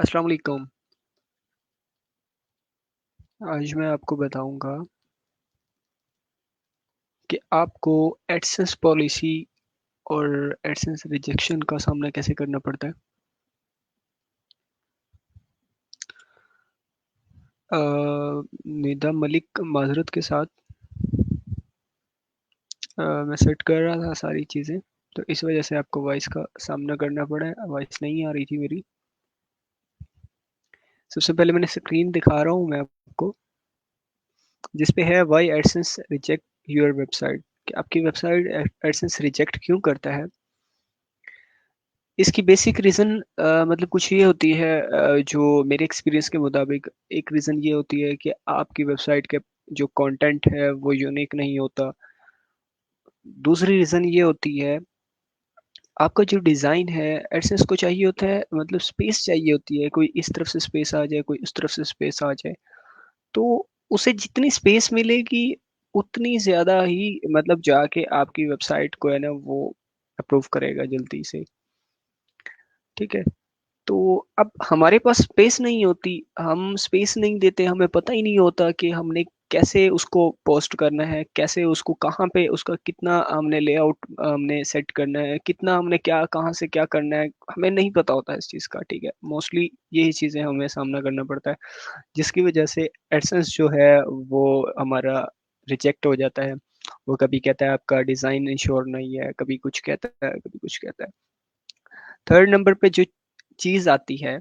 अस्सलाम वालेकुम। आज मैं आपको बताऊँगा कि आपको एडसेंस पॉलिसी और एडसेंस रिजेक्शन का सामना कैसे करना पड़ता है। निदा मलिक माज़रत के साथ मैं सेट कर रहा था सारी चीज़ें, तो इस वजह से आपको वॉइस का सामना करना पड़ा है, वॉइस नहीं आ रही थी मेरी। सबसे पहले मैंने स्क्रीन दिखा रहा हूँ मैं आपको, जिस पे है why AdSense reject your website कि आपकी वेबसाइट एडसेंस रिजेक्ट क्यों करता है। इसकी बेसिक रीज़न मतलब कुछ ये होती है, जो मेरे एक्सपीरियंस के मुताबिक एक रीज़न ये होती है कि आपकी वेबसाइट के जो कंटेंट है वो यूनिक नहीं होता। दूसरी रीज़न ये होती है, आपका जो डिज़ाइन है एडसेंस को चाहिए होता है, मतलब स्पेस चाहिए होती है, कोई इस तरफ से स्पेस आ जाए, कोई उस तरफ से स्पेस आ जाए। तो उसे जितनी स्पेस मिलेगी उतनी ज़्यादा ही मतलब जाके आपकी वेबसाइट को है ना वो अप्रूव करेगा जल्दी से, ठीक है? तो अब हमारे पास स्पेस नहीं होती, हम स्पेस नहीं देते, हमें पता ही नहीं होता कि हमने कैसे उसको पोस्ट करना है, कैसे उसको कहाँ पे उसका कितना हमने लेआउट हमने सेट करना है, कितना हमने क्या कहाँ से क्या करना है, हमें नहीं पता होता है इस चीज़ का, ठीक है? मोस्टली यही चीज़ें हमें सामना करना पड़ता है, जिसकी वजह से एडसेंस जो है वो हमारा रिजेक्ट हो जाता है। वो कभी कहता है आपका डिज़ाइन इंश्योर नहीं है, कभी कुछ कहता है, कभी कुछ कहता है। थर्ड नंबर पे जो चीज़ आती है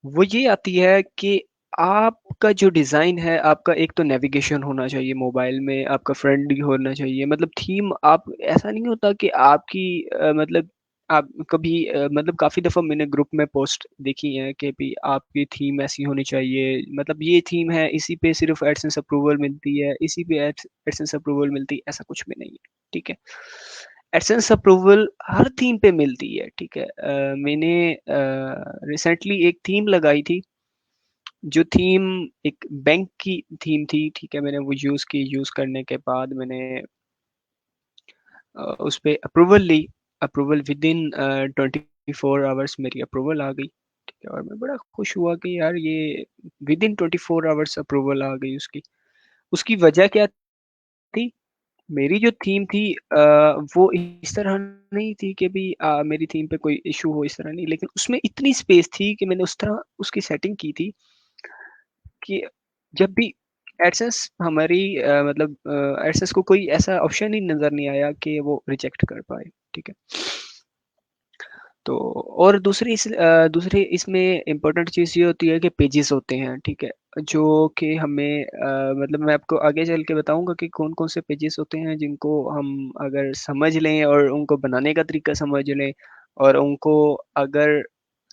वो ये आती है कि आपका जो डिज़ाइन है, आपका एक तो नेविगेशन होना चाहिए मोबाइल में, आपका फ्रेंडली होना चाहिए, मतलब थीम आप ऐसा नहीं होता कि आपकी मतलब आप कभी मतलब काफ़ी दफ़ा मैंने ग्रुप में पोस्ट देखी है कि भई आपकी थीम ऐसी होनी चाहिए, मतलब ये थीम है, इसी पे सिर्फ़ एडसेंस अप्रूवल मिलती है, इसी पे एडसेंस अप्रूवल मिलती है, ऐसा कुछ भी नहीं है, ठीक है? एडसेंस अप्रूवल हर थीम पे मिलती है, ठीक है? मैंने रिसेंटली एक थीम लगाई थी, जो थीम एक बैंक की थीम थी, ठीक है? मैंने वो यूज़ करने के बाद मैंने उसपे अप्रूवल ली, अप्रूवल विदिन 24 आवर्स मेरी अप्रूवल आ गई, ठीक है? और मैं बड़ा खुश हुआ कि यार ये विदिन 24 आवर्स अप्रूवल आ गई उसकी। उसकी वजह क्या थी? मेरी जो थीम थी वो इस तरह नहीं थी कि भई मेरी थीम पे कोई इश्यू हो, इस तरह नहीं, लेकिन उसमें इतनी स्पेस थी कि मैंने उस तरह उसकी सेटिंग की थी कि जब भी एडसेंस हमारी मतलब एडसेंस को कोई ऐसा ऑप्शन ही नज़र नहीं आया कि वो रिजेक्ट कर पाए, ठीक है? तो और दूसरी इसमें इम्पोर्टेंट चीज़ ये होती है कि पेजेस होते हैं, ठीक है? जो कि हमें मतलब मैं आपको आगे चल के बताऊँगा कि कौन-कौन से पेजेस होते हैं जिनको हम अगर समझ लें और उनको बनाने का तरीका समझ लें और उनको अगर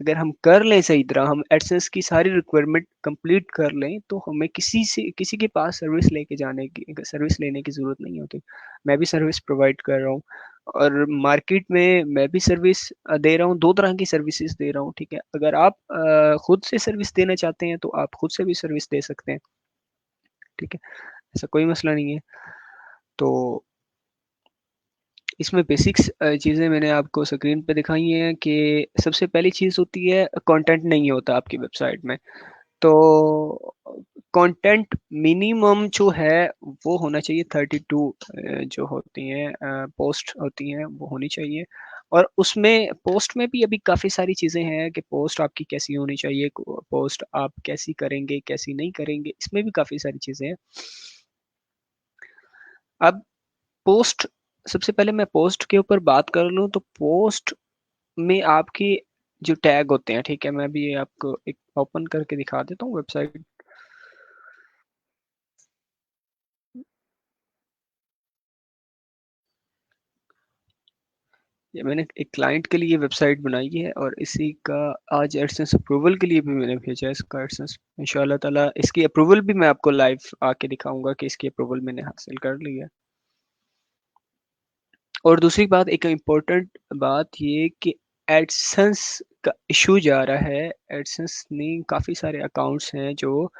अगर हम कर लें सही तरह, हम एडसेंस की सारी रिक्वायरमेंट कंप्लीट कर लें, तो हमें किसी के पास सर्विस लेने की ज़रूरत नहीं होती। मैं भी सर्विस प्रोवाइड कर रहा हूँ। और मार्केट में मैं भी सर्विस दे रहा हूँ, 2 तरह की सर्विसेज़ दे रहा हूँ, ठीक है? अगर आप खुद से सर्विस देना चाहते हैं, तो आप खुद से भी सर्विस दे सकते हैं, ठीक है? ऐसा कोई मसला नहीं है। तो इसमें बेसिक्स चीज़ें मैंने आपको स्क्रीन पे दिखाई हैं कि सबसे पहली चीज़ होती है कंटेंट नहीं होता आपकी वेबसाइट में। तो कंटेंट मिनिमम जो है वो होना चाहिए 32 जो होती हैं पोस्ट होती हैं वो होनी चाहिए और उसमें पोस्ट में भी अभी काफ़ी सारी चीज़ें हैं कि पोस्ट आपकी कैसी होनी चाहिए, पोस्ट आप कैसी करेंगे, कैसी नहीं करेंगे, इसमें भी काफ़ी सारी चीज़ें हैं। अब पोस्ट सबसे पहले मैं पोस्ट के ऊपर बात कर लूँ तो पोस्ट में आपकी जो टैग होते हैं, ठीक है? मैं अभी आपको एक ओपन करके दिखा देता हूँ वेबसाइट। ये मैंने एक क्लाइंट के लिए वेबसाइट बनाई है और इसी का आज एडसेंस अप्रूवल के लिए भी मैंने भेजा है इसका एडसेंस। इंशाल्लाह ताला इसकी अप्रूवल भी मैं आपको लाइव आके दिखाऊँगा कि इसकी अप्रूवल मैंने हासिल कर ली है। और दूसरी बात एक इम्पोर्टेंट बात ये कि एडसेंस का इश्यू जा रहा है। एडसेंस ने काफ़ी सारे अकाउंट्स हैं जो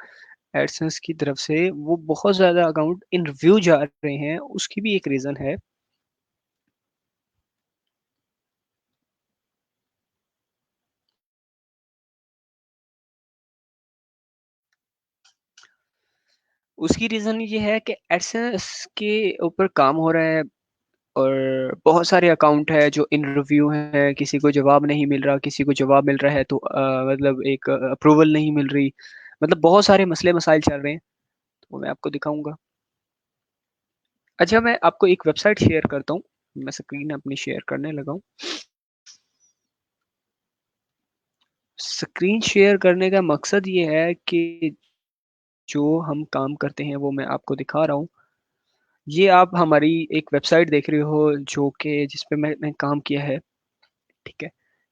एडसेंस की तरफ से वो बहुत ज़्यादा अकाउंट इन रिव्यू जा रहे हैं, उसकी भी एक रीज़न है। उसकी रीज़न ये है कि एडसेंस के ऊपर काम हो रहा है और बहुत सारे अकाउंट है जो इन रिव्यू हैं, किसी को जवाब नहीं मिल रहा, किसी को जवाब मिल रहा है तो मतलब एक अप्रूवल नहीं मिल रही। मतलब बहुत सारे मसले मसाइल चल रहे हैं, तो मैं आपको दिखाऊँगा। अच्छा, मैं आपको एक वेबसाइट शेयर करता हूँ। मैं स्क्रीन अपनी शेयर करने लगा हूँ। स्क्रीन शेयर करने का मकसद ये है कि जो हम काम करते हैं वो मैं आपको दिखा रहा हूँ। ये आप हमारी एक वेबसाइट देख रहे हो जो कि जिस पे मैंने काम किया है, ठीक है?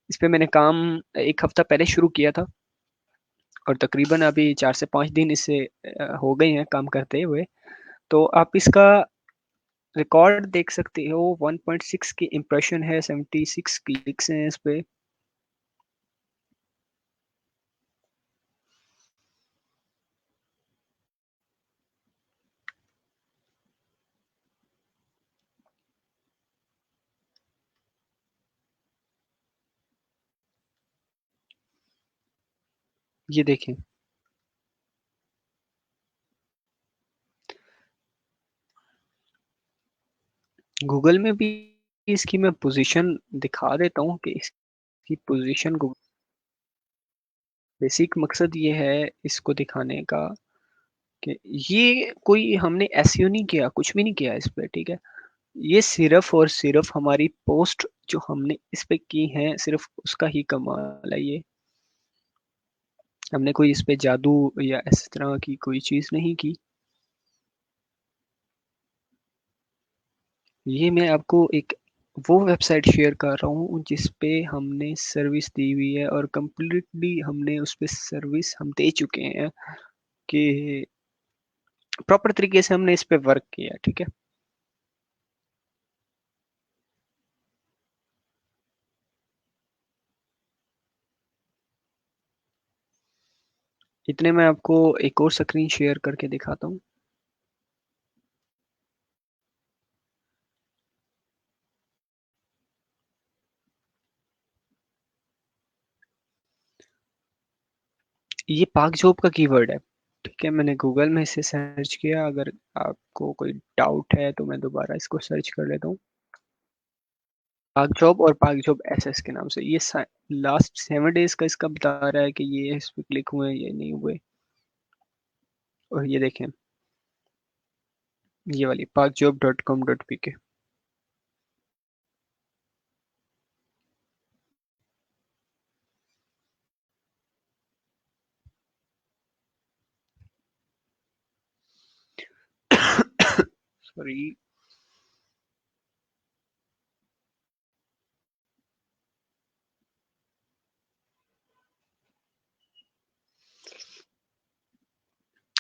इस पे मैंने काम 1 हफ्ता पहले शुरू किया था और तकरीबन अभी 4 से 5 दिन इससे हो गए हैं काम करते हुए। तो आप इसका रिकॉर्ड देख सकते हो, 1.6 की इम्प्रेशन है, 76 क्लिक्स हैं इस पे। ये देखें, गूगल में भी इसकी मैं पोज़ीशन दिखा देता हूँ कि इसकी पोज़ीशन गू बेसिक मकसद ये है इसको दिखाने का कि ये कोई हमने एसईओ नहीं किया, कुछ भी नहीं किया इस पे, ठीक है? ये सिर्फ़ और सिर्फ़ हमारी पोस्ट जो हमने इस पे की हैं, सिर्फ़ उसका ही कमाल है ये। हमने कोई इस पे जादू या इस तरह की कोई चीज़ नहीं की। ये मैं आपको एक वो वेबसाइट शेयर कर रहा हूँ जिस पे हमने सर्विस दी हुई है और कंप्लीटली हमने उस पे सर्विस हम दे चुके हैं कि प्रॉपर तरीके से हमने इस पे वर्क किया, ठीक है? इतने में आपको एक और स्क्रीन शेयर करके दिखाता हूँ। ये पाक जॉब का कीवर्ड है, ठीक है? मैंने गूगल में इसे सर्च किया, अगर आपको कोई डाउट है तो मैं दोबारा इसको सर्च कर लेता हूँ। पाक जॉब और पाक जॉब एसएस के नाम से ये लास्ट 7 डेज का इसका बता रहा है कि ये इस पे क्लिक हुए, ये नहीं हुए। और ये देखें, ये वाली pakjob.com.pk। Sorry.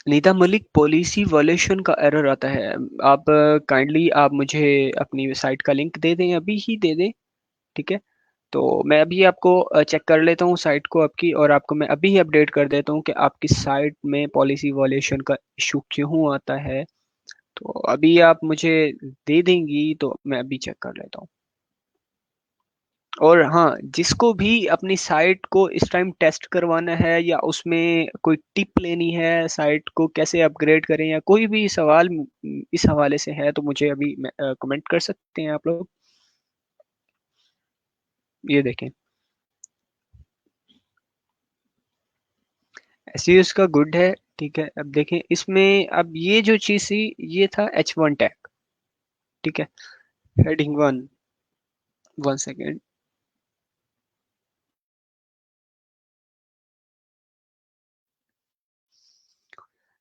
Nita Malik policy violation का एरर आता है। आप काइंडली आप मुझे अपनी साइट का लिंक दे दें, अभी ही दे दें, ठीक है? तो मैं अभी आपको चेक कर लेता हूँ साइट को आपकी, और आपको मैं अभी ही अपडेट कर देता हूँ कि आपकी साइट में पॉलिसी वायलेशन का इशू क्यों आता है। तो अभी आप मुझे दे देंगी तो मैं अभी चेक कर लेता हूँ। और हाँ, जिसको भी अपनी साइट को इस टाइम टेस्ट करवाना है या उसमें कोई टिप लेनी है, साइट को कैसे अपग्रेड करें, या कोई भी सवाल इस हवाले से है तो मुझे अभी कमेंट कर सकते हैं आप लोग। ये देखें, एसईओ इसका गुड है, ठीक है? अब देखें इसमें, अब ये जो चीज़ थी ये था H1 टैग, ठीक है? Heading one, 1 second.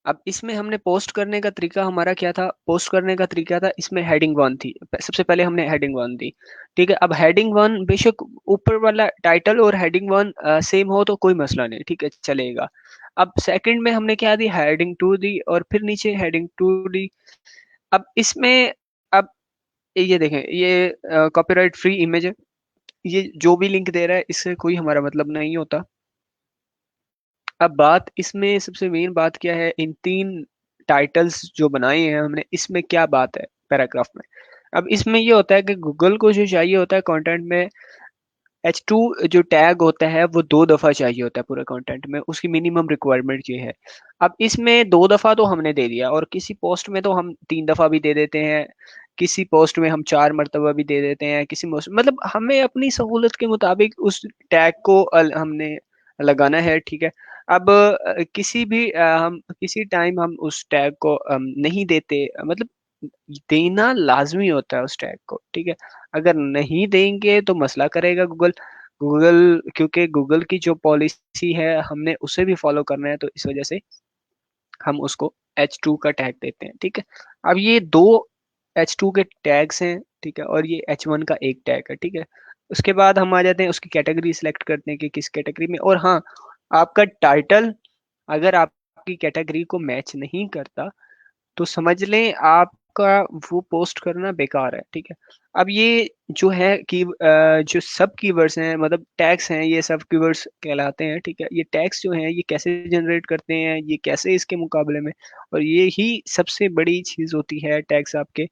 अब इसमें हमने पोस्ट करने का तरीका हमारा क्या था? पोस्ट करने का तरीका था, इसमें हेडिंग वन थी, सबसे पहले हमने हेडिंग वन दी, ठीक है? अब हेडिंग वन बेशक ऊपर वाला टाइटल और हेडिंग वन सेम हो तो कोई मसला नहीं, ठीक है, चलेगा। अब सेकंड में हमने क्या दी? हेडिंग टू दी, और फिर नीचे हेडिंग टू दी। अब इसमें, अब ये देखें, ये कॉपीराइट फ्री इमेज है, ये जो भी लिंक दे रहा है इससे कोई हमारा मतलब नहीं होता। अब बात इसमें सबसे मेन बात क्या है, इन तीन टाइटल्स जो बनाए हैं हमने, इसमें क्या बात है पैराग्राफ में? अब इसमें ये होता है कि गूगल को जो चाहिए होता है कंटेंट में, H2 जो टैग होता है वो 2 दफा चाहिए होता है पूरे कंटेंट में, उसकी मिनिमम रिक्वायरमेंट ये है। अब इसमें 2 दफा तो हमने दे दिया, और किसी पोस्ट में तो हम 3 दफा भी दे देते हैं, किसी पोस्ट में हम 4 मरतबा भी दे देते हैं, किसी पोस्ट मतलब हमें अपनी सहूलत के मुताबिक उस टैग को हमने लगाना है, ठीक है। अब किसी भी हम किसी टाइम हम उस टैग को नहीं देते, मतलब देना लाजमी होता है उस टैग को, ठीक है। अगर नहीं देंगे तो मसला करेगा गूगल। गूगल, क्योंकि गूगल की जो पॉलिसी है हमने उसे भी फॉलो करना है, तो इस वजह से हम उसको H2 का टैग देते हैं, ठीक है। अब ये 2 H2 के टैग्स हैं, ठीक है, और ये H1 का एक टैग है, ठीक है। उसके बाद हम आ जाते हैं उसकी कैटेगरी सिलेक्ट करते हैं कि किस कैटेगरी में, और हाँ, आपका टाइटल अगर आपकी कैटेगरी को मैच नहीं करता तो समझ लें आपका वो पोस्ट करना बेकार है, ठीक है। अब ये जो है कि जो सब कीवर्ड्स हैं, मतलब टैग्स हैं, ये सब कीवर्ड्स कहलाते हैं, ठीक है। ये टैग्स जो हैं ये कैसे जनरेट करते हैं, ये कैसे इसके मुकाबले में, और ये ही सबसे बड़ी चीज़ होती है टैग्स आपके,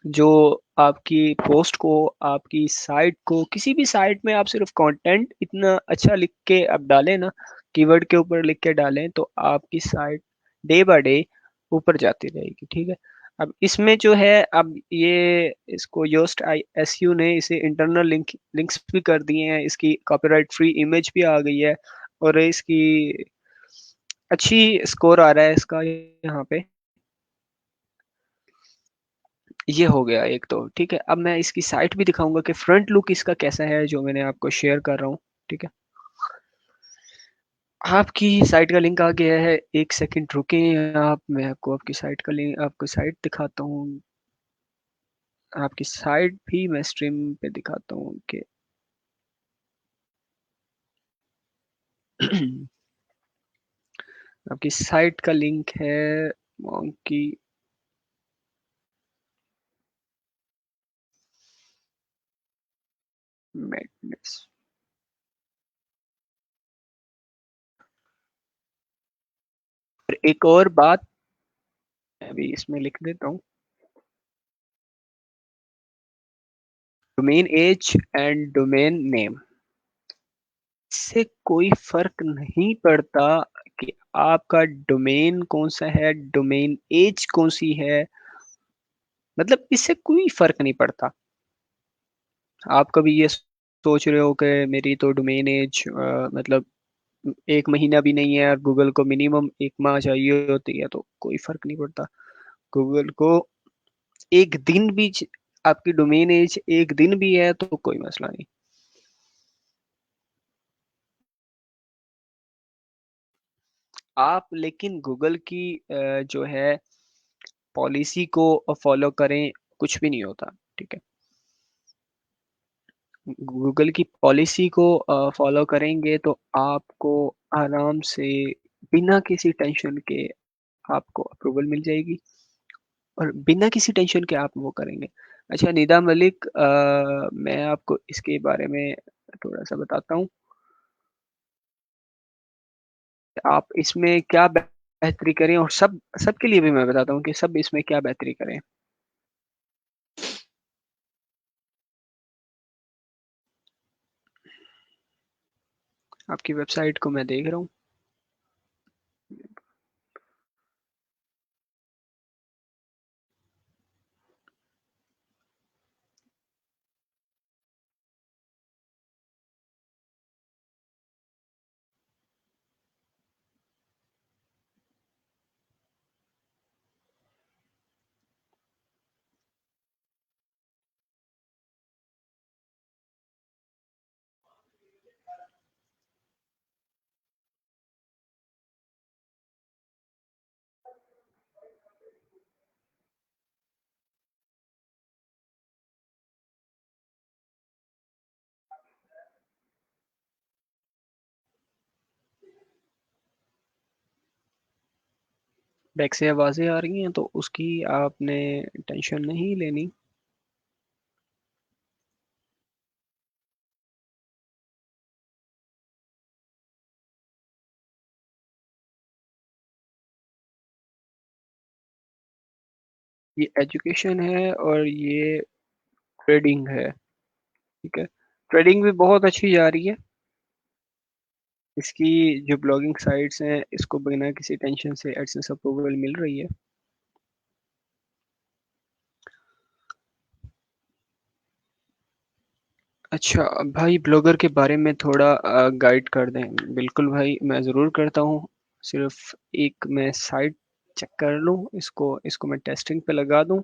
जो आपकी पोस्ट को, आपकी साइट को, किसी भी साइट में आप सिर्फ कंटेंट इतना अच्छा लिख के अब डालें ना, कीवर्ड के ऊपर लिख के डालें, तो आपकी साइट डे बाय डे ऊपर जाती रहेगी, ठीक है। अब इसमें जो है, अब ये इसको योस्ट आई एस यू ने इसे इंटरनल लिंक्स भी कर दिए हैं, इसकी कॉपीराइट फ्री इमेज भी आ गई है, और इसकी अच्छी स्कोर आ रहा है इसका यहाँ पे। ये हो गया एक तो, ठीक है। अब मैं इसकी साइट भी दिखाऊंगा कि फ्रंट लुक इसका कैसा है, जो मैंने आपको शेयर कर रहा हूँ, ठीक है। आपकी साइट का लिंक आ गया है, एक सेकंड रुके आप, मैं आपको आपकी साइट का लिंक, आपको साइट दिखाता हूँ। आपकी साइट भी मैं स्ट्रीम पे दिखाता हूँ कि आपकी साइट का लिंक है मोंकी मैडनेस। एक और बात मैं अभी इसमें लिख देता हूँ, domain age and domain name, इससे कोई फर्क नहीं पड़ता कि आपका डोमेन कौन सा है, डोमेन एज कौन सी है, मतलब इससे कोई फर्क नहीं पड़ता। आप कभी ये सोच रहे हो कि मेरी तो डोमेन एज मतलब 1 महीना भी नहीं है, और गूगल को मिनिमम 1 माह चाहिए होती है, तो कोई फर्क नहीं पड़ता। गूगल को एक दिन भी आपकी डोमेन एज 1 दिन भी है तो कोई मसला नहीं। आप लेकिन गूगल की जो है पॉलिसी को फॉलो करें, कुछ भी नहीं होता, ठीक है। गूगल की पॉलिसी को फॉलो करेंगे तो आपको आराम से, बिना किसी टेंशन के, आपको अप्रूवल मिल जाएगी, और बिना किसी टेंशन के आप वो करेंगे। अच्छा निदा मलिक, मैं आपको इसके बारे में थोड़ा सा बताता हूँ, आप इसमें क्या बेहतरी करें, और सब सबके लिए भी मैं बताता हूँ कि सब इसमें क्या बेहतरी करें। आपकी वेबसाइट को मैं देख रहा हूँ। बैक से आवाज़ें आ रही हैं तो उसकी आपने टेंशन नहीं लेनी। ये एजुकेशन है और ये ट्रेडिंग है, ठीक है। ट्रेडिंग भी बहुत अच्छी जा रही है। इसकी जो ब्लॉगिंग साइट्स हैं, इसको बिना किसी टेंशन से एडसेंस अप्रूवल मिल रही है। अच्छा भाई, ब्लॉगर के बारे में थोड़ा गाइड कर दें। बिल्कुल भाई, मैं ज़रूर करता हूँ। सिर्फ एक मैं साइट चेक कर लूँ, इसको इसको मैं टेस्टिंग पे लगा दूँ।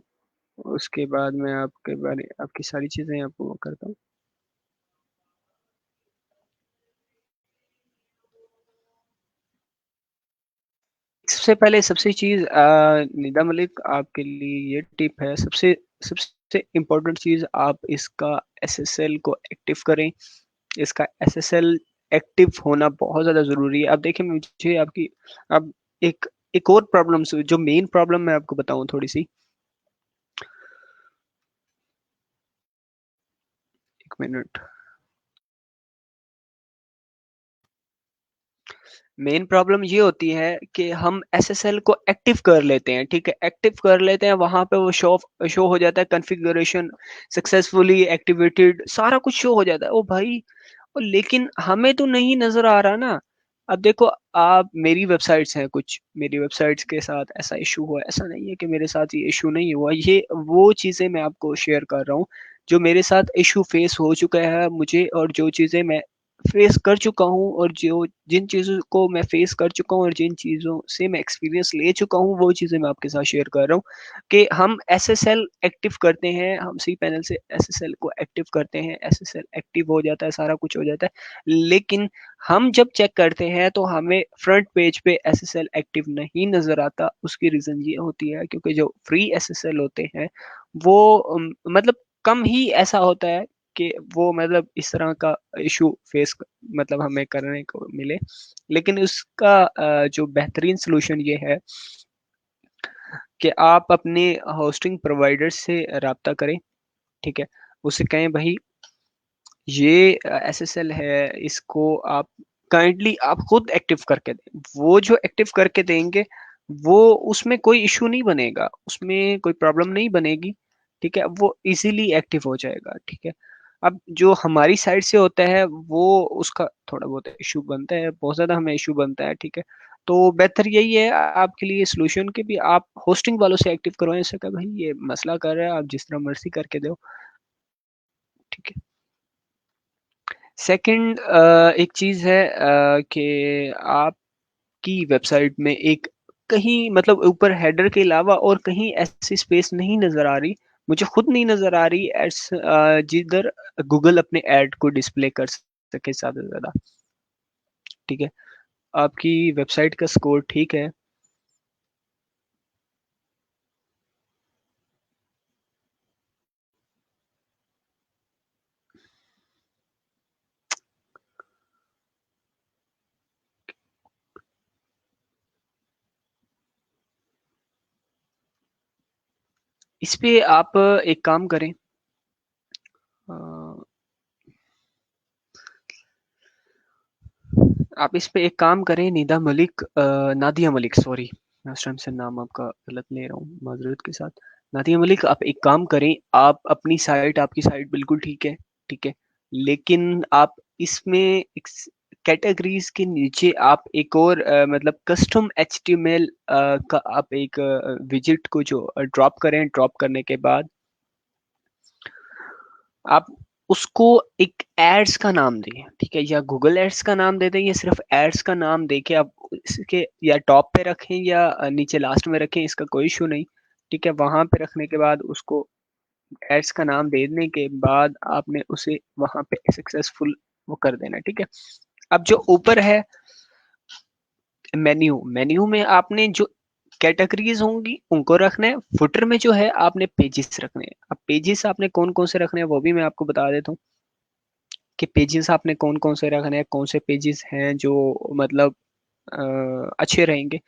उसके बाद मैं आपके बारे आपकी सारी चीज़ें आपको वो करता हूँ। सबसे पहले सबसे चीज़ निदा मलिक, आपके लिए ये टिप है। सबसे सबसे इम्पोर्टेंट चीज़, आप इसका एसएसएल को एक्टिव करें। इसका एसएसएल एक्टिव होना बहुत ज़्यादा ज़रूरी है। अब देखिए, मुझे आपकी अब एक एक और प्रॉब्लम जो मेन प्रॉब्लम मैं आपको बताऊँ थोड़ी सी। एक मिनट। मेन प्रॉब्लम ये होती है कि हम एसएसएल को एक्टिव कर लेते हैं, ठीक है? एक्टिव कर लेते हैं, वहाँ पे वो शो हो जाता है, कॉन्फ़िगरेशन सक्सेसफुली एक्टिवेटेड, सारा कुछ शो हो जाता है। ओ भाई! लेकिन हमें तो नहीं नज़र आ रहा ना। अब देखो, आप मेरी वेबसाइट्स हैं कुछ, मेरी वेबसाइट्स के साथ ऐसा इश्यू हुआ है, ऐसा नहीं है कि मेरे साथ ये इश्यू नहीं हुआ। ये वो चीज़ें मैं आपको शेयर कर रहा हूँ, जो मेरे साथ इश्यू फेस हो चुका है मुझे, और जो चीज़ें मैं फेस कर चुका हूँ, और जो जिन चीज़ों को मैं फेस कर चुका हूँ और जिन चीज़ों से मैं एक्सपीरियंस ले चुका हूँ, वो चीज़ें मैं आपके साथ शेयर कर रहा हूँ। कि हम एसएसएल एक्टिव करते हैं, हम सी पैनल से एसएसएल को एक्टिव करते हैं, एसएसएल एक्टिव हो जाता है, सारा कुछ हो जाता है। लेकिन हम जब चेक करते हैं तो हमें फ्रंट पेज पे एसएसएल एक्टिव नहीं नज़र आता। उसकी रीज़न ये होती है क्योंकि जो फ्री एसएसएल होते हैं, वो मतलब कम ही ऐसा होता है कि वो मतलब इस तरह का इश्यू फेस मतलब हमें करने को मिले। लेकिन उसका जो बेहतरीन सॉल्यूशन ये है कि आप अपने होस्टिंग प्रोवाइडर से राब्ता करें, ठीक है? उससे कहें भई, ये एसएसएल है, इसको आप काइंडली आप खुद एक्टिव करके दें। वो जो एक्टिव करके देंगे, वो उसमें कोई इश्यू नहीं बनेगा, उसमें कोई प्रॉब्लम नहीं बनेगी, ठीक है? वो ईज़िली एक्टिव हो जाएगा, ठीक है? अब जो हमारी साइड से होता है, वो उसका थोड़ा बहुत इश्यू बनता है, बहुत ज़्यादा हमें इश्यू बनता है, ठीक है? तो बेहतर यही है आपके लिए सॉल्यूशन कि भी आप होस्टिंग वालों से एक्टिव करवाएँ। इससे कहा भाई, ये मसला कर रहा है, आप जिस तरह मर्ज़ी करके दो, ठीक है? सेकंड एक चीज़ है कि आपकी वेबसाइट में एक कहीं मतलब ऊपर हेडर के अलावा और कहीं ऐसी स्पेस नहीं नज़र आ रही, मुझे खुद नहीं नज़र आ रही एड्स, जिधर गूगल अपने ऐड को डिस्प्ले कर सके ज़्यादा से ज़्यादा, ठीक है? आपकी वेबसाइट का स्कोर ठीक है। इस पे आप एक काम करें, अ, आप इस पे एक काम करें, निदा मलिक, नादिया मलिक, सॉरी, मैं उस टाइम से नाम आपका गलत ले रहा हूँ, माज़रत के साथ। नादिया मलिक, आप एक काम करें, आप अपनी साइट आपकी साइट बिल्कुल ठीक है। लेकिन आप इसमें कैटेगरीज़ के नीचे आप एक और मतलब कस्टम एचटीएमएल का आप एक विजेट को जो ड्रॉप करें, ड्रॉप करने के बाद आप उसको एक एड्स का नाम दें, ठीक है? या गूगल एड्स का नाम दे दें, या सिर्फ़ एड्स का नाम दे के आप इसके या टॉप पे रखें या नीचे लास्ट में रखें, इसका कोई इश्यू नहीं, ठीक है? वहाँ पे रखने के बाद उसको एड्स का नाम दे देने के बाद आपने उसे वहाँ पे सक्सेसफुल वो कर देना, ठीक है? अब जो ऊपर है मेन्यू, मेन्यू में आपने जो कैटेगरीज़ होंगी उनको रखना है, फुटर में जो है आपने पेजेस रखने हैं। अब पेजेस आपने कौन-कौन से रखने हैं वो भी मैं आपको बता देता हूँ। कि पेजेस आपने कौन-कौन से रखने हैं, कौन से पेजेस हैं जो मतलब अच्छे रहेंगे,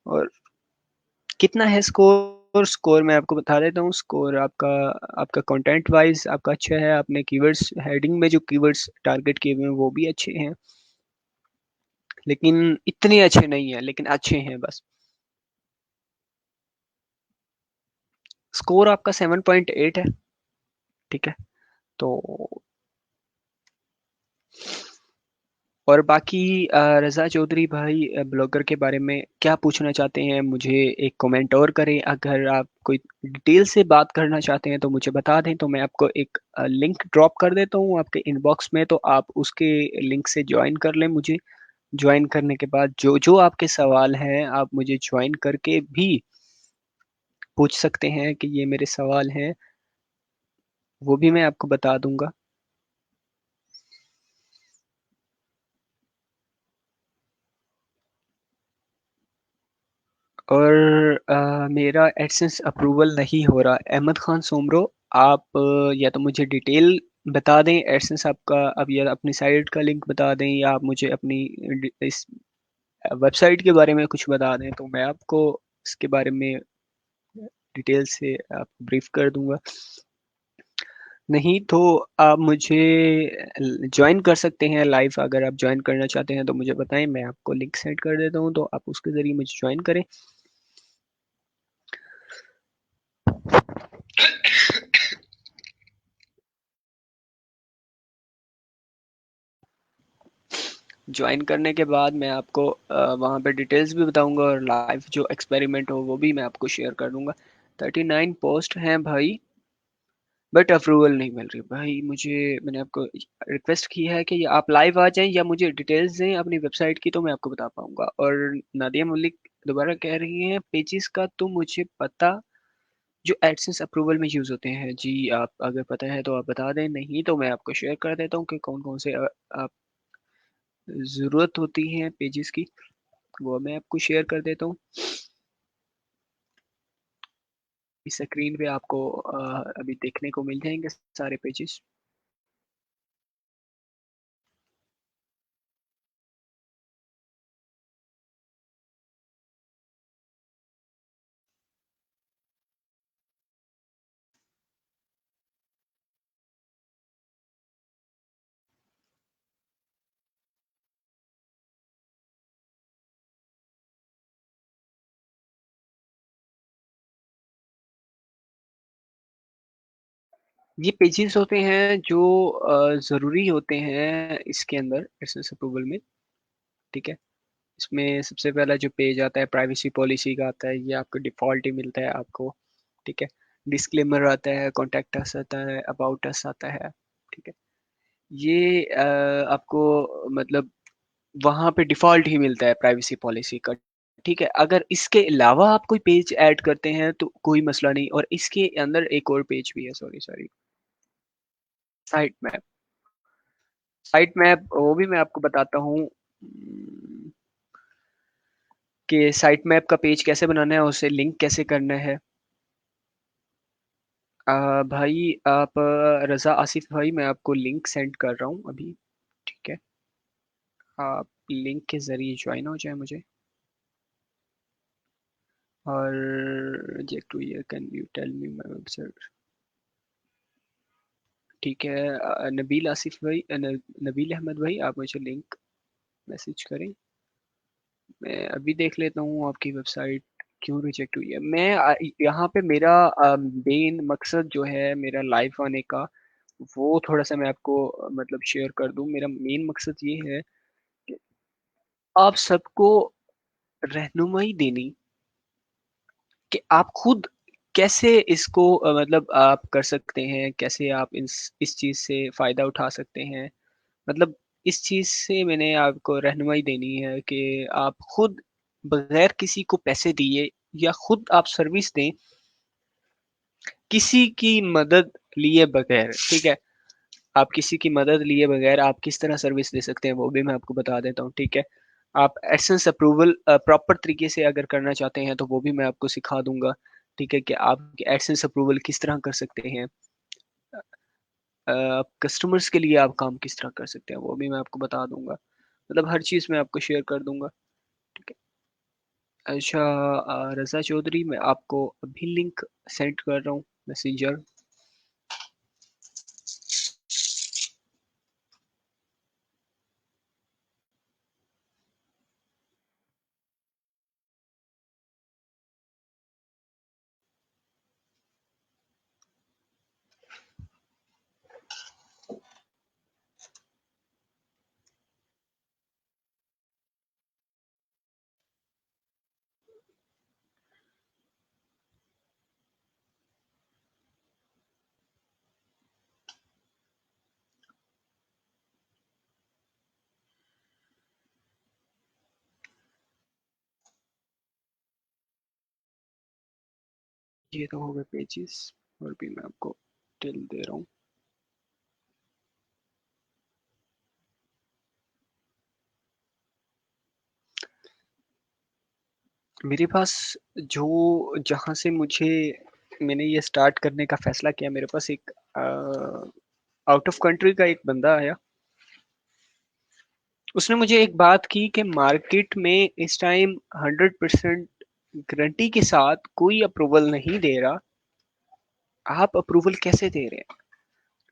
और कितना है स्कोर। स्कोर मैं आपको बता देता हूँ। स्कोर आपका आपका कंटेंट वाइज़ आपका अच्छा है, आपने कीवर्ड्स हेडिंग में जो कीवर्ड्स टारगेट किए हुए हैं वो भी अच्छे हैं, लेकिन इतने अच्छे नहीं हैं, लेकिन अच्छे हैं बस। स्कोर आपका 7.8 है, ठीक है? तो और बाकी रज़ा चौधरी भाई ब्लॉगर के बारे में क्या पूछना चाहते हैं मुझे एक कमेंट और करें। अगर आप कोई डिटेल से बात करना चाहते हैं तो मुझे बता दें, तो मैं आपको एक लिंक ड्रॉप कर देता हूँ आपके इनबॉक्स में, तो आप उसके लिंक से ज्वाइन कर लें मुझे। ज्वाइन करने के बाद जो जो आपके सवाल हैं आप मुझे ज्वाइन करके भी पूछ सकते हैं कि ये मेरे सवाल हैं, वो भी मैं आपको बता दूंगा। और मेरा एडसेंस अप्रूवल नहीं हो रहा। अहमद खान सोमरो, आप या तो मुझे डिटेल बता दें एडसेंस आपका, अब या अपनी साइट का लिंक बता दें, या आप मुझे अपनी इस वेबसाइट के बारे में कुछ बता दें, तो मैं आपको इसके बारे में डिटेल से आपको ब्रीफ कर दूंगा। नहीं तो आप मुझे ज्वाइन कर सकते हैं लाइव। अगर आप ज्वाइन करना चाहते हैं तो मुझे बताएं, मैं आपको लिंक सेंड कर देता हूं, तो आप उसके ज़रिए मुझे ज्वाइन करें। ज्वाइन करने के बाद मैं आपको वहाँ पे डिटेल्स भी बताऊंगा, और लाइव जो एक्सपेरिमेंट हो वो भी मैं आपको शेयर कर दूंगा। 39 पोस्ट हैं भाई, बट अप्रूवल नहीं मिल रही भाई मुझे। मैंने आपको रिक्वेस्ट की है कि आप लाइव आ जाएं या मुझे डिटेल्स दें अपनी वेबसाइट की, तो मैं आपको बता पाऊंगा। और नादिया मलिक दोबारा कह रही हैं पेजेस का तो मुझे पता, जो एडसेंस अप्रूवल में यूज़ होते हैं जी। आप अगर पता है तो आप बता दें, नहीं तो मैं आपको शेयर कर देता हूँ कि कौन कौन से आप ज़रूरत होती है पेजेस की, वो मैं आपको शेयर कर देता हूँ। इस स्क्रीन पे आपको अभी देखने को मिल जाएंगे सारे पेजेस। ये पेजेस होते हैं जो ज़रूरी होते हैं इसके अंदर एसेस अप्रूवल में, ठीक है। इसमें सबसे पहला जो पेज आता है प्राइवेसी पॉलिसी का आता है, ये आपको डिफ़ॉल्ट ही मिलता है आपको, ठीक है। डिस्क्लेमर आता है, कॉन्टैक्ट अस आता है, अबाउट अस आता है, ठीक है। ये आपको मतलब वहाँ पे डिफ़ॉल्ट ही मिलता है प्राइवेसी पॉलिसी का, ठीक है। अगर इसके अलावा आप कोई पेज ऐड करते हैं तो कोई मसला नहीं। और इसके अंदर एक और पेज भी है, sorry sorry, site map. Site map वो भी मैं आपको बताता हूँ कि साइट मैप का पेज कैसे बनाना है, उसे लिंक कैसे करना है। भाई आप रज़ा आसिफ भाई, मैं आपको लिंक सेंड कर रहा हूँ अभी, ठीक है। आप लिंक के ज़रिए ज्वाइन हो जाए मुझे। और Jake two year can you tell me my website, ठीक है। नबील आसिफ भाई, नबील अहमद भाई, आप मुझे लिंक मैसेज करें। मैं अभी देख लेता हूँ आपकी वेबसाइट क्यों रिजेक्ट हुई है। मैं यहाँ पे मेरा मेन मकसद जो है मेरा लाइव आने का, वो थोड़ा सा मैं आपको मतलब शेयर कर दूँ। मेरा मेन मकसद ये है कि आप सबको रहनुमाई देनी, कि आप खुद कैसे इसको मतलब आप कर सकते हैं, कैसे आप इस चीज़ से फ़ायदा उठा सकते हैं। मतलब इस चीज़ से मैंने आपको रहनुमाई देनी है कि आप खुद बगैर किसी को पैसे दिए या खुद आप सर्विस दें, किसी की मदद लिए बगैर, ठीक है। आप किसी की मदद लिए बगैर आप किस तरह सर्विस दे सकते हैं वो भी मैं आपको बता देता हूँ, ठीक है। आप एडसेंस अप्रूवल प्रॉपर तरीके से अगर करना चाहते हैं तो वो भी मैं आपको सिखा दूंगा, ठीक है, कि आप एडसेंस अप्रूवल किस तरह कर सकते हैं। कस्टमर्स के लिए आप काम किस तरह कर सकते हैं वो भी मैं आपको बता दूंगा। मतलब हर चीज़ मैं आपको शेयर कर दूंगा, ठीक है। अच्छा, रज़ा चौधरी, मैं आपको अभी लिंक सेंड कर रहा हूँ मैसेंजर। ये तो हो गए पेजेस और भी मैं आपको डिटेल दे रहा हूँ। मेरे पास जो जहाँ से मुझे मैंने ये स्टार्ट करने का फैसला किया, मेरे पास एक आउट ऑफ कंट्री का एक बंदा आया। उसने मुझे एक बात की कि मार्केट में इस टाइम 100% गारंटी के साथ कोई अप्रूवल नहीं दे रहा, आप अप्रूवल कैसे दे रहे हैं?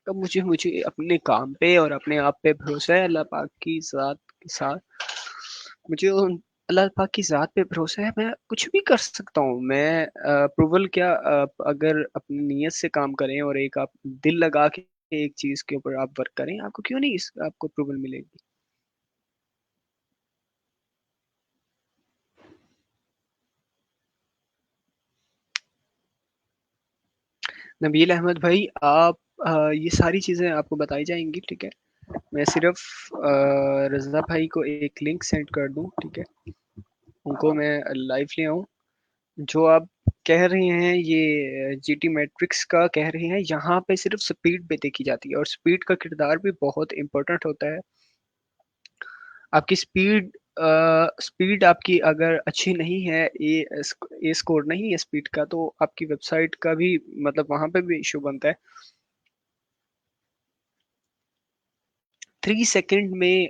तब मुझे मुझे अपने काम पे और अपने आप पे भरोसा है, अल्लाह पाक की ज़ात के साथ मुझे उन अल्लाह पाक की ज़ात पे भरोसा है, मैं कुछ भी कर सकता हूँ। मैं अप्रूवल क्या, अगर अपनी नीयत से काम करें और एक आप दिल लगा के एक चीज़ के ऊपर आप वर्क करें, आपको क्यों नहीं आपको अप्रूवल मिलेगी। नबील अहमद भाई, आप ये सारी चीज़ें आपको बताई जाएंगी, ठीक है। मैं सिर्फ रज़ा भाई को एक लिंक सेंड कर दूं, ठीक है, उनको मैं लाइव ले आऊं। जो आप कह रहे हैं ये जीटी मैट्रिक्स का कह रहे हैं, यहाँ पे सिर्फ स्पीड पे देखी जाती है और स्पीड का किरदार भी बहुत इंपॉर्टेंट होता है। आपकी स्पीड स्पीड आपकी अगर अच्छी नहीं है, ए स्कोर नहीं है स्पीड का, तो आपकी वेबसाइट का भी मतलब वहां पे भी इशू बनता है। 3 सेकंड में,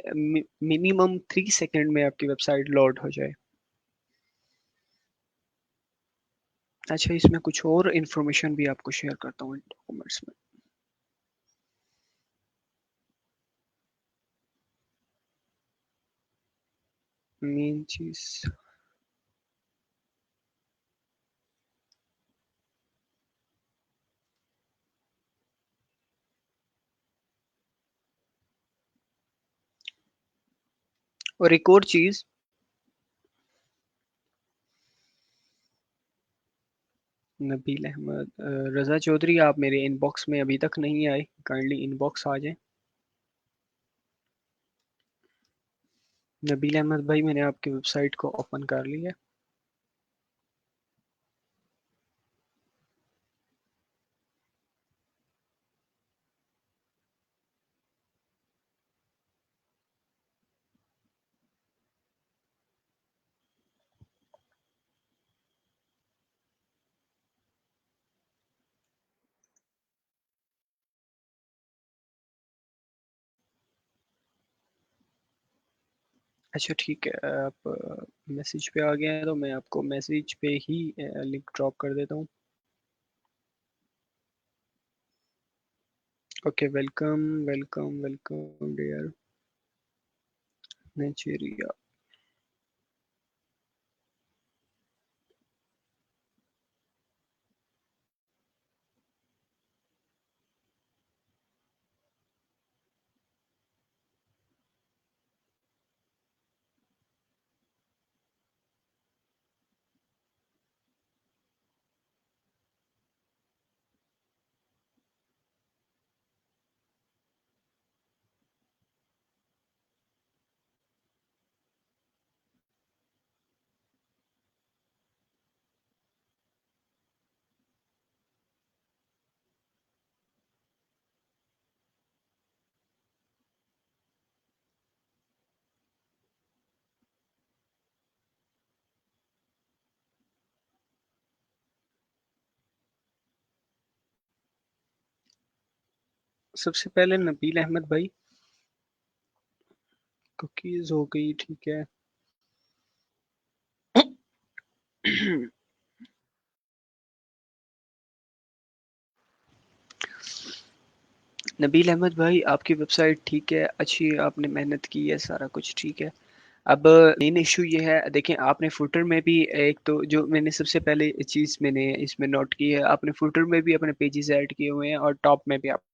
मिनिमम 3 सेकंड में आपकी वेबसाइट लोड हो जाए। अच्छा, इसमें कुछ और इन्फॉर्मेशन भी आपको शेयर करता हूँ डॉक्यूमेंट्स में। मेन चीज और एक और चीज, नबील अहमद, रजा चौधरी, आप मेरे इनबॉक्स में अभी तक नहीं आए, काइंडली इनबॉक्स आ जाए। नबील अहमद भाई, मैंने आपकी वेबसाइट को ओपन कर लिया है। अच्छा ठीक है, आप मैसेज पे आ गए हैं तो मैं आपको मैसेज पे ही लिंक ड्रॉप कर देता हूँ। Okay, welcome welcome welcome dear Nigeria. सबसे पहले नबील अहमद भाई, कुकीज हो गई, ठीक है। नबील अहमद भाई, आपकी वेबसाइट ठीक है, अच्छी आपने मेहनत की है, सारा कुछ ठीक है। अब मेन इशू ये है, देखें आपने फुटर में भी एक तो जो मैंने सबसे पहले चीज़ मैंने इसमें नोट की है, आपने फुटर में भी अपने पेजेस ऐड किए हुए हैं और टॉप में भी आपने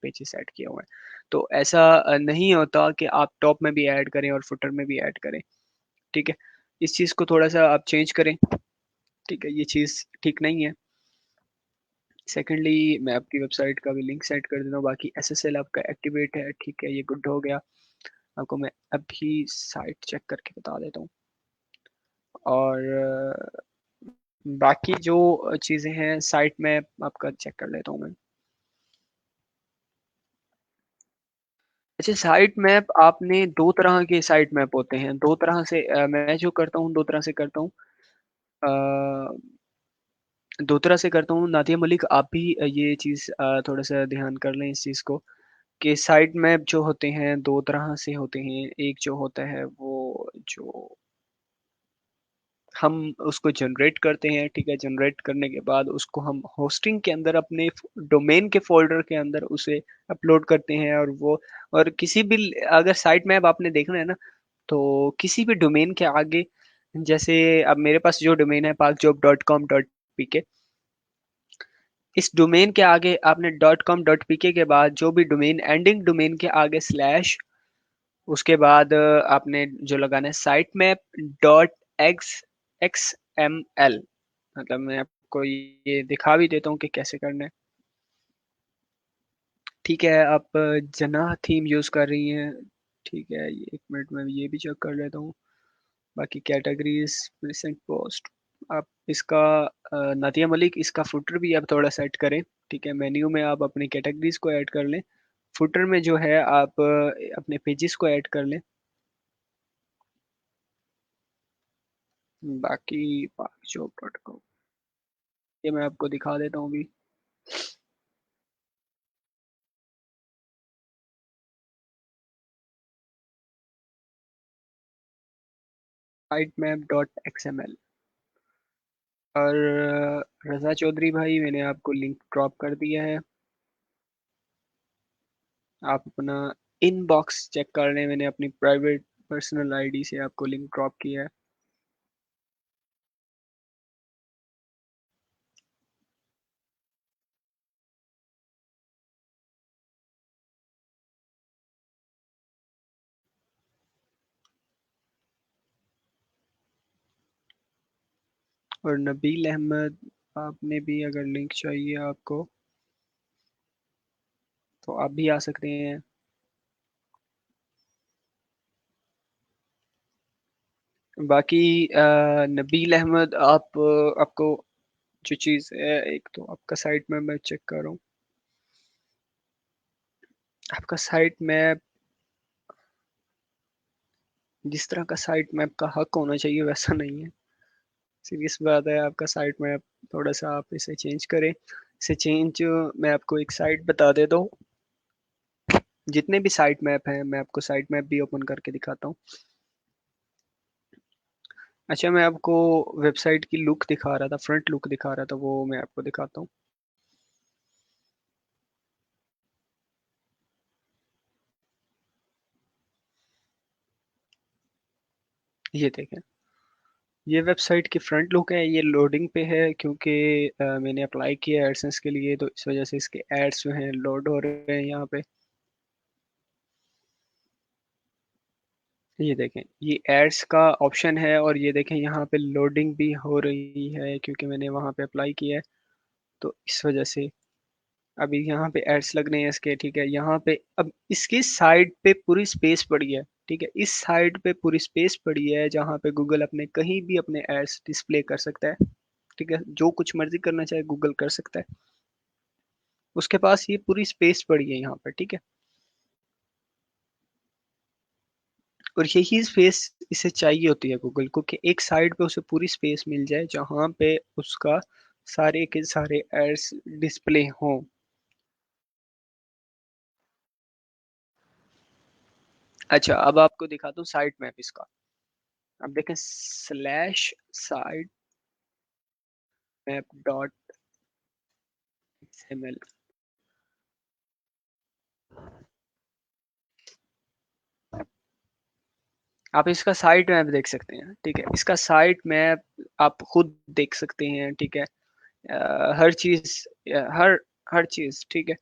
पेजेस ऐड किए हुए हैं। तो ऐसा नहीं होता कि आप टॉप में भी ऐड करें और फुटर में भी ऐड करें, ठीक है। इस चीज़ को थोड़ा सा आप चेंज करें, ठीक है, ये चीज़ ठीक नहीं है। सेकेंडली, मैं आपकी वेबसाइट का भी लिंक सेंड कर देता हूँ, बाकी एसएसएल आपका एक्टिवेट है, ठीक है, ये गुड हो गया। आपको मैं अभी साइट चेक करके बता देता हूँ। और बाकी जो चीज़ें हैं साइट मैप आपका चेक कर लेता हूँ मैं। अच्छा, साइट मैप आपने 2 तरह के साइट मैप होते हैं, 2 तरह से मैं जो करता हूँ 2 तरह से करता हूँ। अ, 2 तरह से करता हूँ, नादिया मलिक आप भी ये चीज़ थोड़ा-सा ध्यान कर लें इस चीज़ को कि साइट मैप जो होते हैं 2 तरह से होते हैं। एक जो होता है वो जो हम उसको जनरेट करते हैं, ठीक है? जनरेट करने के बाद उसको हम होस्टिंग के अंदर अपने डोमेन के फ़ोल्डर के अंदर उसे अपलोड करते हैं और वो और किसी भी अगर साइट मैप आपने देखना है ना, तो किसी भी डोमेन के आगे जैसे अब मेरे पास जो डोमेन है parkjob.com.pk, इस डोमेन के आगे आपने .com.pk के बाद जो भी डोमेन एंडिंग डोमेन के आगे स्लैश उसके बाद आपने जो लगाना है साइट मैप डॉट एक्स एक्स एम एल, मतलब मैं आपको ये दिखा भी देता हूँ कि कैसे करना है। ठीक है, आप जना थीम यूज़ कर रही हैं, ठीक है, ये 1 मिनट में ये भी चेक कर लेता हूँ। बाकी कैटेगरीज रिसेंट पोस्ट आप इसका नादिया मलिक इसका फुटर भी आप थोड़ा सेट करें, ठीक है? मेन्यू में आप अपनी कैटेगरीज को ऐड कर लें, फुटर में जो है आप अपने पेजेस को ऐड कर लें। बाकी parkjob.com ये मैं आपको दिखा देता हूँ अभी। sitemap.xml और रज़ा चौधरी भाई मैंने आपको लिंक ड्रॉप कर दिया है। आप अपना इनबॉक्स चेक कर लें, मैंने अपनी प्राइवेट पर्सनल आईडी से आपको लिंक ड्रॉप किया है। और नबील अहमद आपने भी अगर लिंक चाहिए आपको तो आप भी आ सकते हैं। बाकी नबील अहमद आप आपको जो चीज़ है एक तो आपका साइट में मैं चेक कर रहा हूँ, आपका साइट मैप जिस तरह का साइट मैप का हक होना चाहिए वैसा नहीं है। सीरियस बात है, आपका साइट मैप थोड़ा-सा आप इसे चेंज करें। इसे चेंज मैं आपको एक साइट बता देता हूँ। जितने भी साइट मैप हैं, मैं आपको साइट मैप भी ओपन करके दिखाता हूँ। अच्छा, मैं आपको वेबसाइट की लुक दिखा रहा था, फ्रंट लुक दिखा रहा था, वो मैं आपको दिखाता हूँ। ये देखें, ये वेबसाइट की फ्रंट लुक है, ये लोडिंग पे है क्योंकि मैंने अप्लाई किया है एडसेंस के लिए, तो इस वजह से इसके एड्स जो हैं लोड हो रहे हैं यहाँ पे। ये देखें, ये एड्स का ऑप्शन है और ये देखें यहाँ पे लोडिंग भी हो रही है क्योंकि मैंने वहाँ पे अप्लाई किया है, तो इस वजह से अभी यहाँ पे एड्स लगने हैं इसके, ठीक है? यहाँ पे अब इसकी साइड पे पूरी स्पेस पड़ी है, ठीक है? इस साइड पे पूरी स्पेस पड़ी है जहाँ पे गूगल अपने कहीं भी अपने एड्स डिस्प्ले कर सकता है, ठीक है? जो कुछ मर्जी करना चाहे गूगल कर सकता है। उसके पास ये पूरी स्पेस पड़ी है यहाँ पर, ठीक है? और यही स्पेस इसे चाहिए होती है गूगल को कि एक साइड पे उसे पूरी स्पेस मिल जाए जहाँ पे उसका सारे के सारे एड्स डिस्प्ले हों। अच्छा, अब आपको दिखाता हूँ साइट मैप इसका। अब देखें slash site map dot XML, आप इसका साइट मैप देख सकते हैं, ठीक है? इसका साइट मैप आप खुद देख सकते हैं, ठीक है? हर चीज़ हर हर चीज़, ठीक है?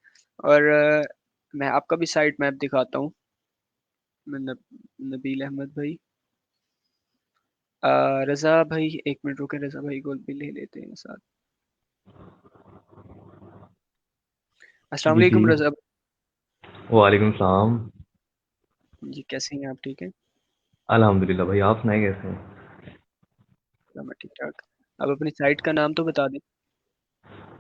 और मैं आपका भी साइट मैप दिखाता हूँ। मैं नबील अहमद भाई, रज़ा भाई 1 मिनट रुके, रज़ा भाई को भी ले लेते हैं साथ। अस्सलाम जी, जी। वालेकुम रज़ा वालेकुम सलाम। जी, कैसे हैं आप? ठीक हैं? अल्हम्दुलिल्लाह भाई, आप सुनाइए कैसे हैं? मैं ठीक-ठाक। अब अपनी साइट का नाम तो बता दें।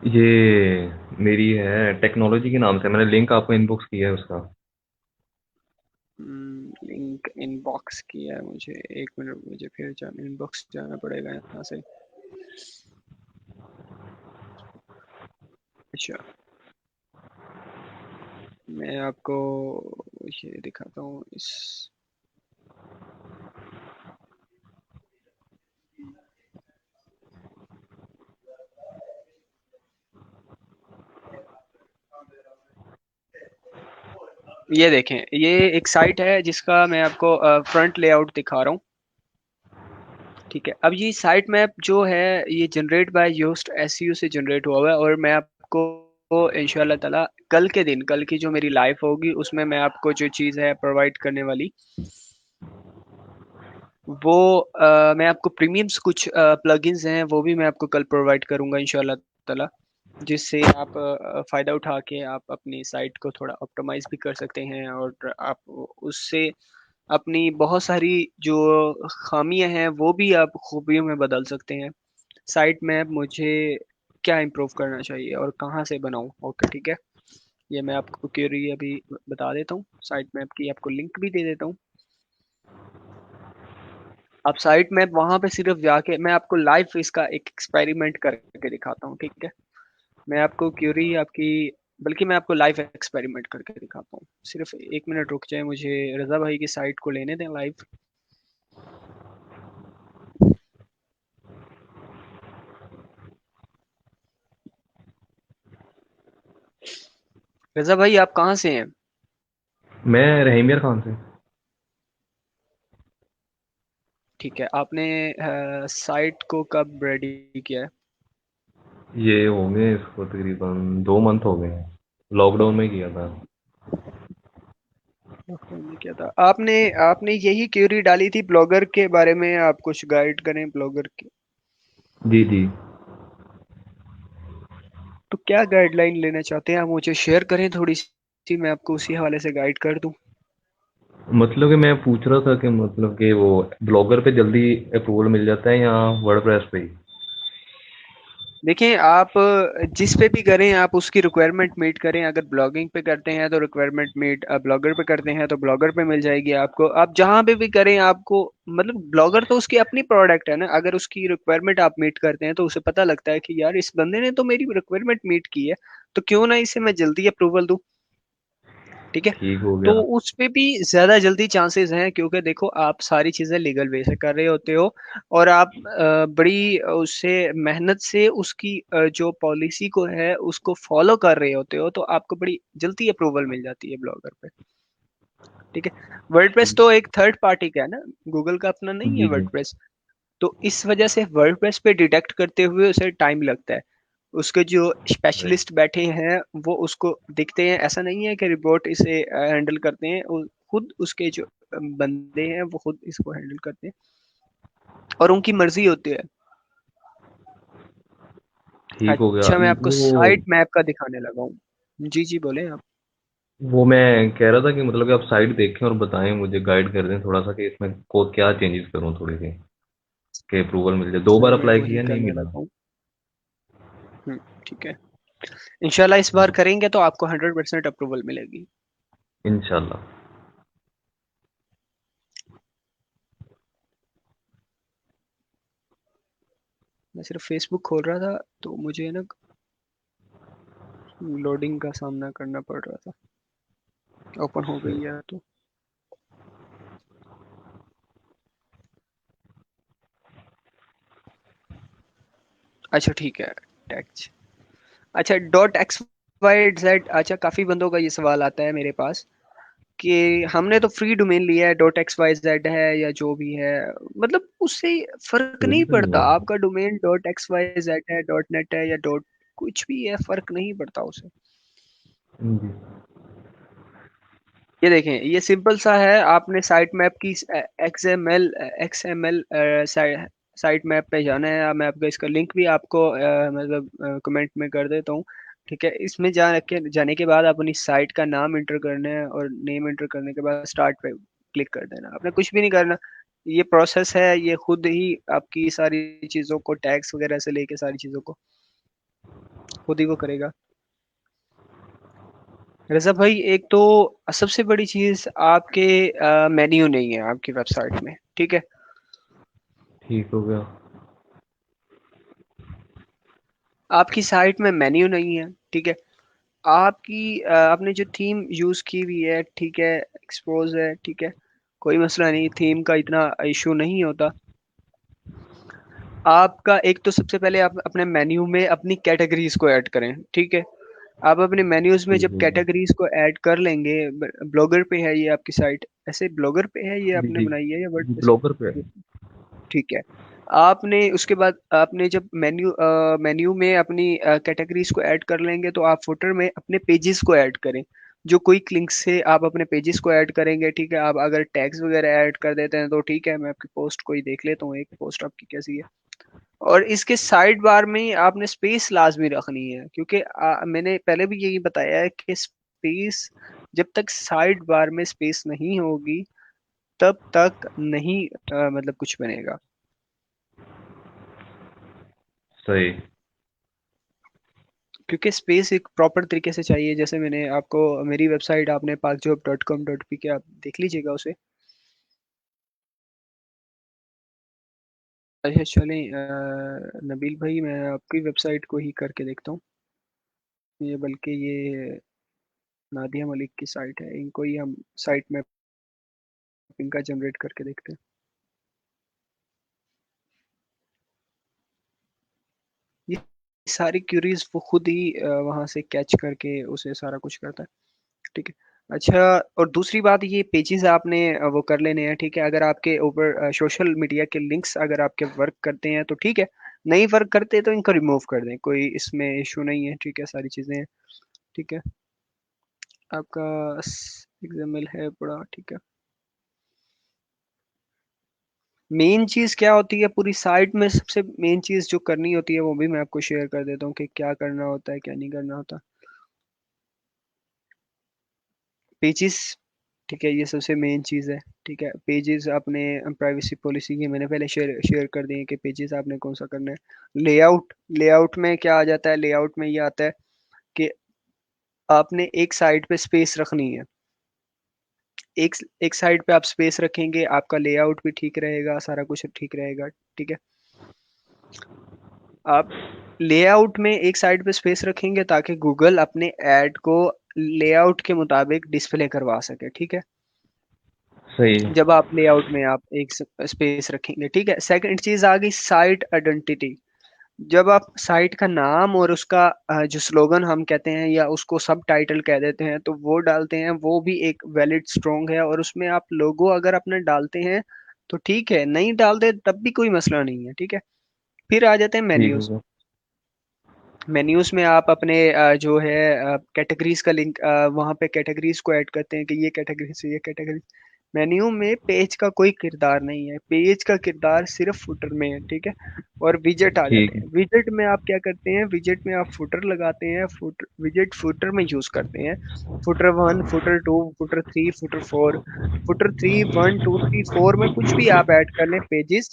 ये मेरी है टेक्नोलॉजी के नाम से, मैंने लिंक आपको इनबॉक्स किया है उसका। लिंक इनबॉक्स किया है मुझे, 1 मिनट, मुझे फिर जाना, इनबॉक्स जाना पड़ेगा यहाँ से। अच्छा, मैं आपको ये दिखाता हूँ इस। ये देखें, ये एक साइट है जिसका मैं आपको फ्रंट लेआउट दिखा रहा हूँ। ठीक है, अब ये साइट मैप जो है ये जनरेट बाय योस्ट एसईओ से जनरेट हुआ हुआ है, और मैं आपको इंशाल्लाह ताला कल के दिन, कल की जो मेरी लाइव होगी उसमें मैं आपको जो चीज़ है प्रोवाइड करने वाली, वो मैं आपको प्रीमियम्स कुछ प्लगइन्स हैं वो भी मैं आपको कल प्रोवाइड करूंगा इंशाल्लाह ताला, जिससे आप फ़ायदा उठा के आप अपनी साइट को थोड़ा ऑप्टिमाइज़ भी कर सकते हैं, और आप उससे अपनी बहुत सारी जो खामियां हैं वो भी आप खूबियों में बदल सकते हैं। साइट मैप मुझे क्या इम्प्रूव करना चाहिए और कहाँ से बनाऊं? ओके, ठीक है, ये मैं आपको क्वेरी अभी बता देता हूँ, साइट मैप की आपको लिंक भी दे देता हूँ। आप साइट मैप वहां पे सिर्फ जाके, मैं आपको लाइव इसका एक एक्सपेरिमेंट करके दिखाता हूँ, ठीक है। मैं आपको क्यूरी आपकी, बल्कि मैं आपको लाइव एक्सपेरिमेंट करके दिखाता हूँ। सिर्फ 1 मिनट रुक जाए, मुझे रजा भाई की साइट को लेने दें लाइव। रजा भाई, आप कहाँ से हैं? मैं रहीमियर खान से। ठीक है, आपने साइट को कब रेडी किया है? ये होंगे इसको तकरीबन 2 मंथ हो गए हैं, लॉकडाउन में किया था। लॉकडाउन में किया था आपने? आपने यही क्यूरी डाली थी ब्लॉगर के बारे में, आप कुछ गाइड करें ब्लॉगर के, जी जी। तो क्या गाइडलाइन लेना चाहते हैं आप? मुझे शेयर करें थोड़ी सी, मैं आपको उसी हवाले से गाइड कर दूं। मतलब कि मैं पूछ रहा था कि मतलब कि वो ब्लॉगर पे जल्दी अप्रूवल मिल जाता है या वर्डप्रेस पे ही? देखिए, आप जिस पे भी करें आप उसकी रिक्वायरमेंट मीट करें। अगर ब्लॉगिंग पे करते हैं तो रिक्वायरमेंट मीट, ब्लॉगर पे करते हैं तो ब्लॉगर पे मिल जाएगी आपको। आप जहाँ पे भी करें आपको, मतलब ब्लॉगर तो उसकी अपनी प्रोडक्ट है ना, अगर उसकी रिक्वायरमेंट आप मीट करते हैं तो उसे पता लगता है कि यार इस बंदे ने तो मेरी रिक्वायरमेंट मीट की है, तो क्यों ना इसे मैं जल्दी अप्रूवल दूं। ठीक है, ठीक हो तो गया। उस पे भी ज्यादा जल्दी चांसेस हैं, क्योंकि देखो आप सारी चीजें लीगल वे से कर रहे होते हो, और आप बड़ी उससे मेहनत से उसकी जो पॉलिसी को है उसको फॉलो कर रहे होते हो, तो आपको बड़ी जल्दी अप्रूवल मिल जाती है ब्लॉगर पे। ठीक है, वर्डप्रेस ठीक। तो एक थर्ड पार्टी का है ना, गूगल का अपना नहीं है जी जी। वर्डप्रेस। तो इस वजह से वर्डप्रेस पे डिटेक्ट करते हुए उसे टाइम लगता है। उसके जो राइट। स्पेशलिस्ट बैठे हैं वो उसको देखते हैं, ऐसा नहीं है कि रिपोर्ट इसे हैंडल करते हैं, खुद उसके जो बंदे हैं वो खुद इसको हैंडल करते हैं, और उनकी मर्जी होती है। ठीक हो गया अच्छा, मैं आपको वो। साइट मैप का दिखाने लगा हूँ। जी जी, बोले आप। वो मैं कह रहा था कि मतलब कि आप साइट देखें और बताएं, मुझे गाइड कर दें थोड़ा सा कि इसमें को क्या चेंजेस करूं थोड़ी सी, कि अप्रूवल मिल जाए। 2 बार मैं अप्लाई वही किया, नहीं करने मिला। लगा हूँ। ठीक है, इंशाल्लाह इस बार करेंगे तो आपको 100% अप्रूवल मिलेगी। इंशाल्लाह। मैं सिर्फ फेसबुक खोल रहा था तो मुझे ना लोडिंग का सामना करना पड़ रहा था। ओपन हो गई है तो। अच्छा ठीक है, टेक्स्ट। अच्छा, डॉट एक्स वाई जेड, अच्छा काफ़ी बंदों का ये सवाल आता है मेरे पास कि हमने तो फ्री डोमेन लिया है, डॉट एक्स वाई जेड है या जो भी है, मतलब उससे फर्क नहीं पड़ता, आपका domain dot X Y Z है, डॉट नेट है या डॉट कुछ भी है, फर्क नहीं पड़ता उसे। जी। ये देखें, ये सिंपल सा है, आपने साइट मैप की X M L site map पे जाना है। मैं आपका इसका लिंक भी आपको मतलब कमेंट में कर देता हूँ। ठीक है, इसमें जाने के बाद आप अपनी साइट का नाम इंटर करना है, और नेम इंटर करने के बाद स्टार्ट पे क्लिक कर देना, आपने कुछ भी नहीं करना। ये प्रोसेस है, ये खुद ही आपकी सारी चीजों को, टैक्स वगैरह से लेके सारी चीजों को खुद ही वो करेगा। रजा भाई, एक तो सबसे बड़ी चीज आपके मेन्यू नहीं है आपकी वेबसाइट में, ठीक है। ठीक हो गया। आपकी साइट में मेन्यू नहीं है, ठीक है। आपकी आपने जो थीम यूज की हुई है, ठीक है, एक्सपोज है, ठीक है, कोई मसला नहीं, थीम का इतना इशू नहीं होता। आपका एक तो सबसे पहले आप अपने मेन्यू में अपनी कैटेगरीज को ऐड करें, ठीक है। आप अपने मेन्यूज में ठीक जब हो गया। कैटेगरीज को ऐड कर लेंगे, ब्लॉगर पे है ये आपकी साइट, ऐसे ब्लॉगर पे है ये जी आपने जी बनाई है या जी, वर्डप्रेस ब्लॉगर पे पे? है। ठीक है। आपने उसके बाद आपने जब मेन्यू में अपनी कैटेगरीज को ऐड कर लेंगे, तो आप फुटर में अपने पेजेस को ऐड करें। जो क्विक लिंक से आप अपने पेजेस को ऐड करेंगे, ठीक है। आप अगर टैग्स वगैरह ऐड कर देते हैं तो ठीक है, मैं आपकी पोस्ट को ही देख लेता हूँ, एक पोस्ट आपकी कैसी है। और इसके साइड बार में ही आपने स्पेस लाजमी रखनी है, क्योंकि मैंने पहले भी यही बताया है कि स्पेस, जब तक साइड बार में स्पेस नहीं होगी तब तक नहीं मतलब कुछ बनेगा। सही। क्योंकि स्पेस एक प्रॉपर तरीके से चाहिए, जैसे मैंने आपको मेरी वेबसाइट आपने parkjob.com.pk आप देख लीजिएगा उसे। अच्छा चलें, नबील भाई मैं आपकी वेबसाइट को ही करके देखता हूँ। ये बल्कि ये नादिया मलिक की साइट है, इनको ही हम साइट मैप इनका जनरेट करके देखते हैं। ये सारी क्यूरीज वो खुद ही वहां से कैच करके उसे सारा कुछ करता है, ठीक है। अच्छा, और दूसरी बात, ये पेजेस आपने वो कर लेने हैं, ठीक है। अगर आपके ऊपर सोशल मीडिया के लिंक्स अगर आपके वर्क करते हैं तो ठीक है, नहीं वर्क करते तो इनको रिमूव कर दें, कोई इसमें इशू नहीं है, ठीक है, सारी चीज़ें हैं, ठीक है। आपका एग्जाम्पल है बड़ा, ठीक है। मेन चीज़ क्या होती है पूरी साइट में, सबसे मेन चीज़ जो करनी होती है वो भी मैं आपको शेयर कर देता हूँ कि क्या करना होता है क्या नहीं करना होता। पेजेस, ठीक है, ये सबसे मेन चीज़ है, ठीक है। पेजेस आपने प्राइवेसी पॉलिसी की मैंने पहले शेयर शेयर कर दिए कि पेजेस आपने कौन सा करना है। लेआउट, लेआउट में क्या आ जाता है, लेआउट में ये आता है कि आपने एक साइड पे स्पेस रखनी है। एक एक साइड पे आप स्पेस रखेंगे, आपका लेआउट भी ठीक रहेगा, सारा कुछ ठीक रहेगा, ठीक है। आप लेआउट में एक साइड पे स्पेस रखेंगे ताकि गूगल अपने ऐड को लेआउट के मुताबिक डिस्प्ले करवा सके, ठीक है। सही है। जब आप लेआउट में आप एक स्पेस रखेंगे, ठीक है। सेकंड चीज आ गई साइट आइडेंटिटी। जब आप साइट का नाम और उसका जो स्लोगन हम कहते हैं या उसको सब टाइटल कह देते हैं तो वो डालते हैं, वो भी एक वैलिड स्ट्रॉन्ग है। और उसमें आप लोगो अगर अपने डालते हैं तो ठीक है, नहीं डालते तब भी कोई मसला नहीं है, ठीक है। फिर आ जाते हैं ठीक हो मेन्यूज। गया। मेन्यूज में आप अपने जो है कैटेगरीज का लिंक वहाँ पे कैटेगरीज को ऐड करते हैं कि ये कैटेगरी से ये कैटेगरी। मेन्यू में पेज का कोई किरदार नहीं है, पेज का किरदार सिर्फ फुटर में है, ठीक है। और विजेट आ ठीक जाते है। हैं, विजेट में आप क्या करते हैं, विजेट में आप फुटर लगाते हैं, फुटर विजेट फुटर में यूज करते हैं। Footer one, footer two, footer three, footer four. Footer three, one, two, three, four में कुछ भी आप ऐड कर लें, pages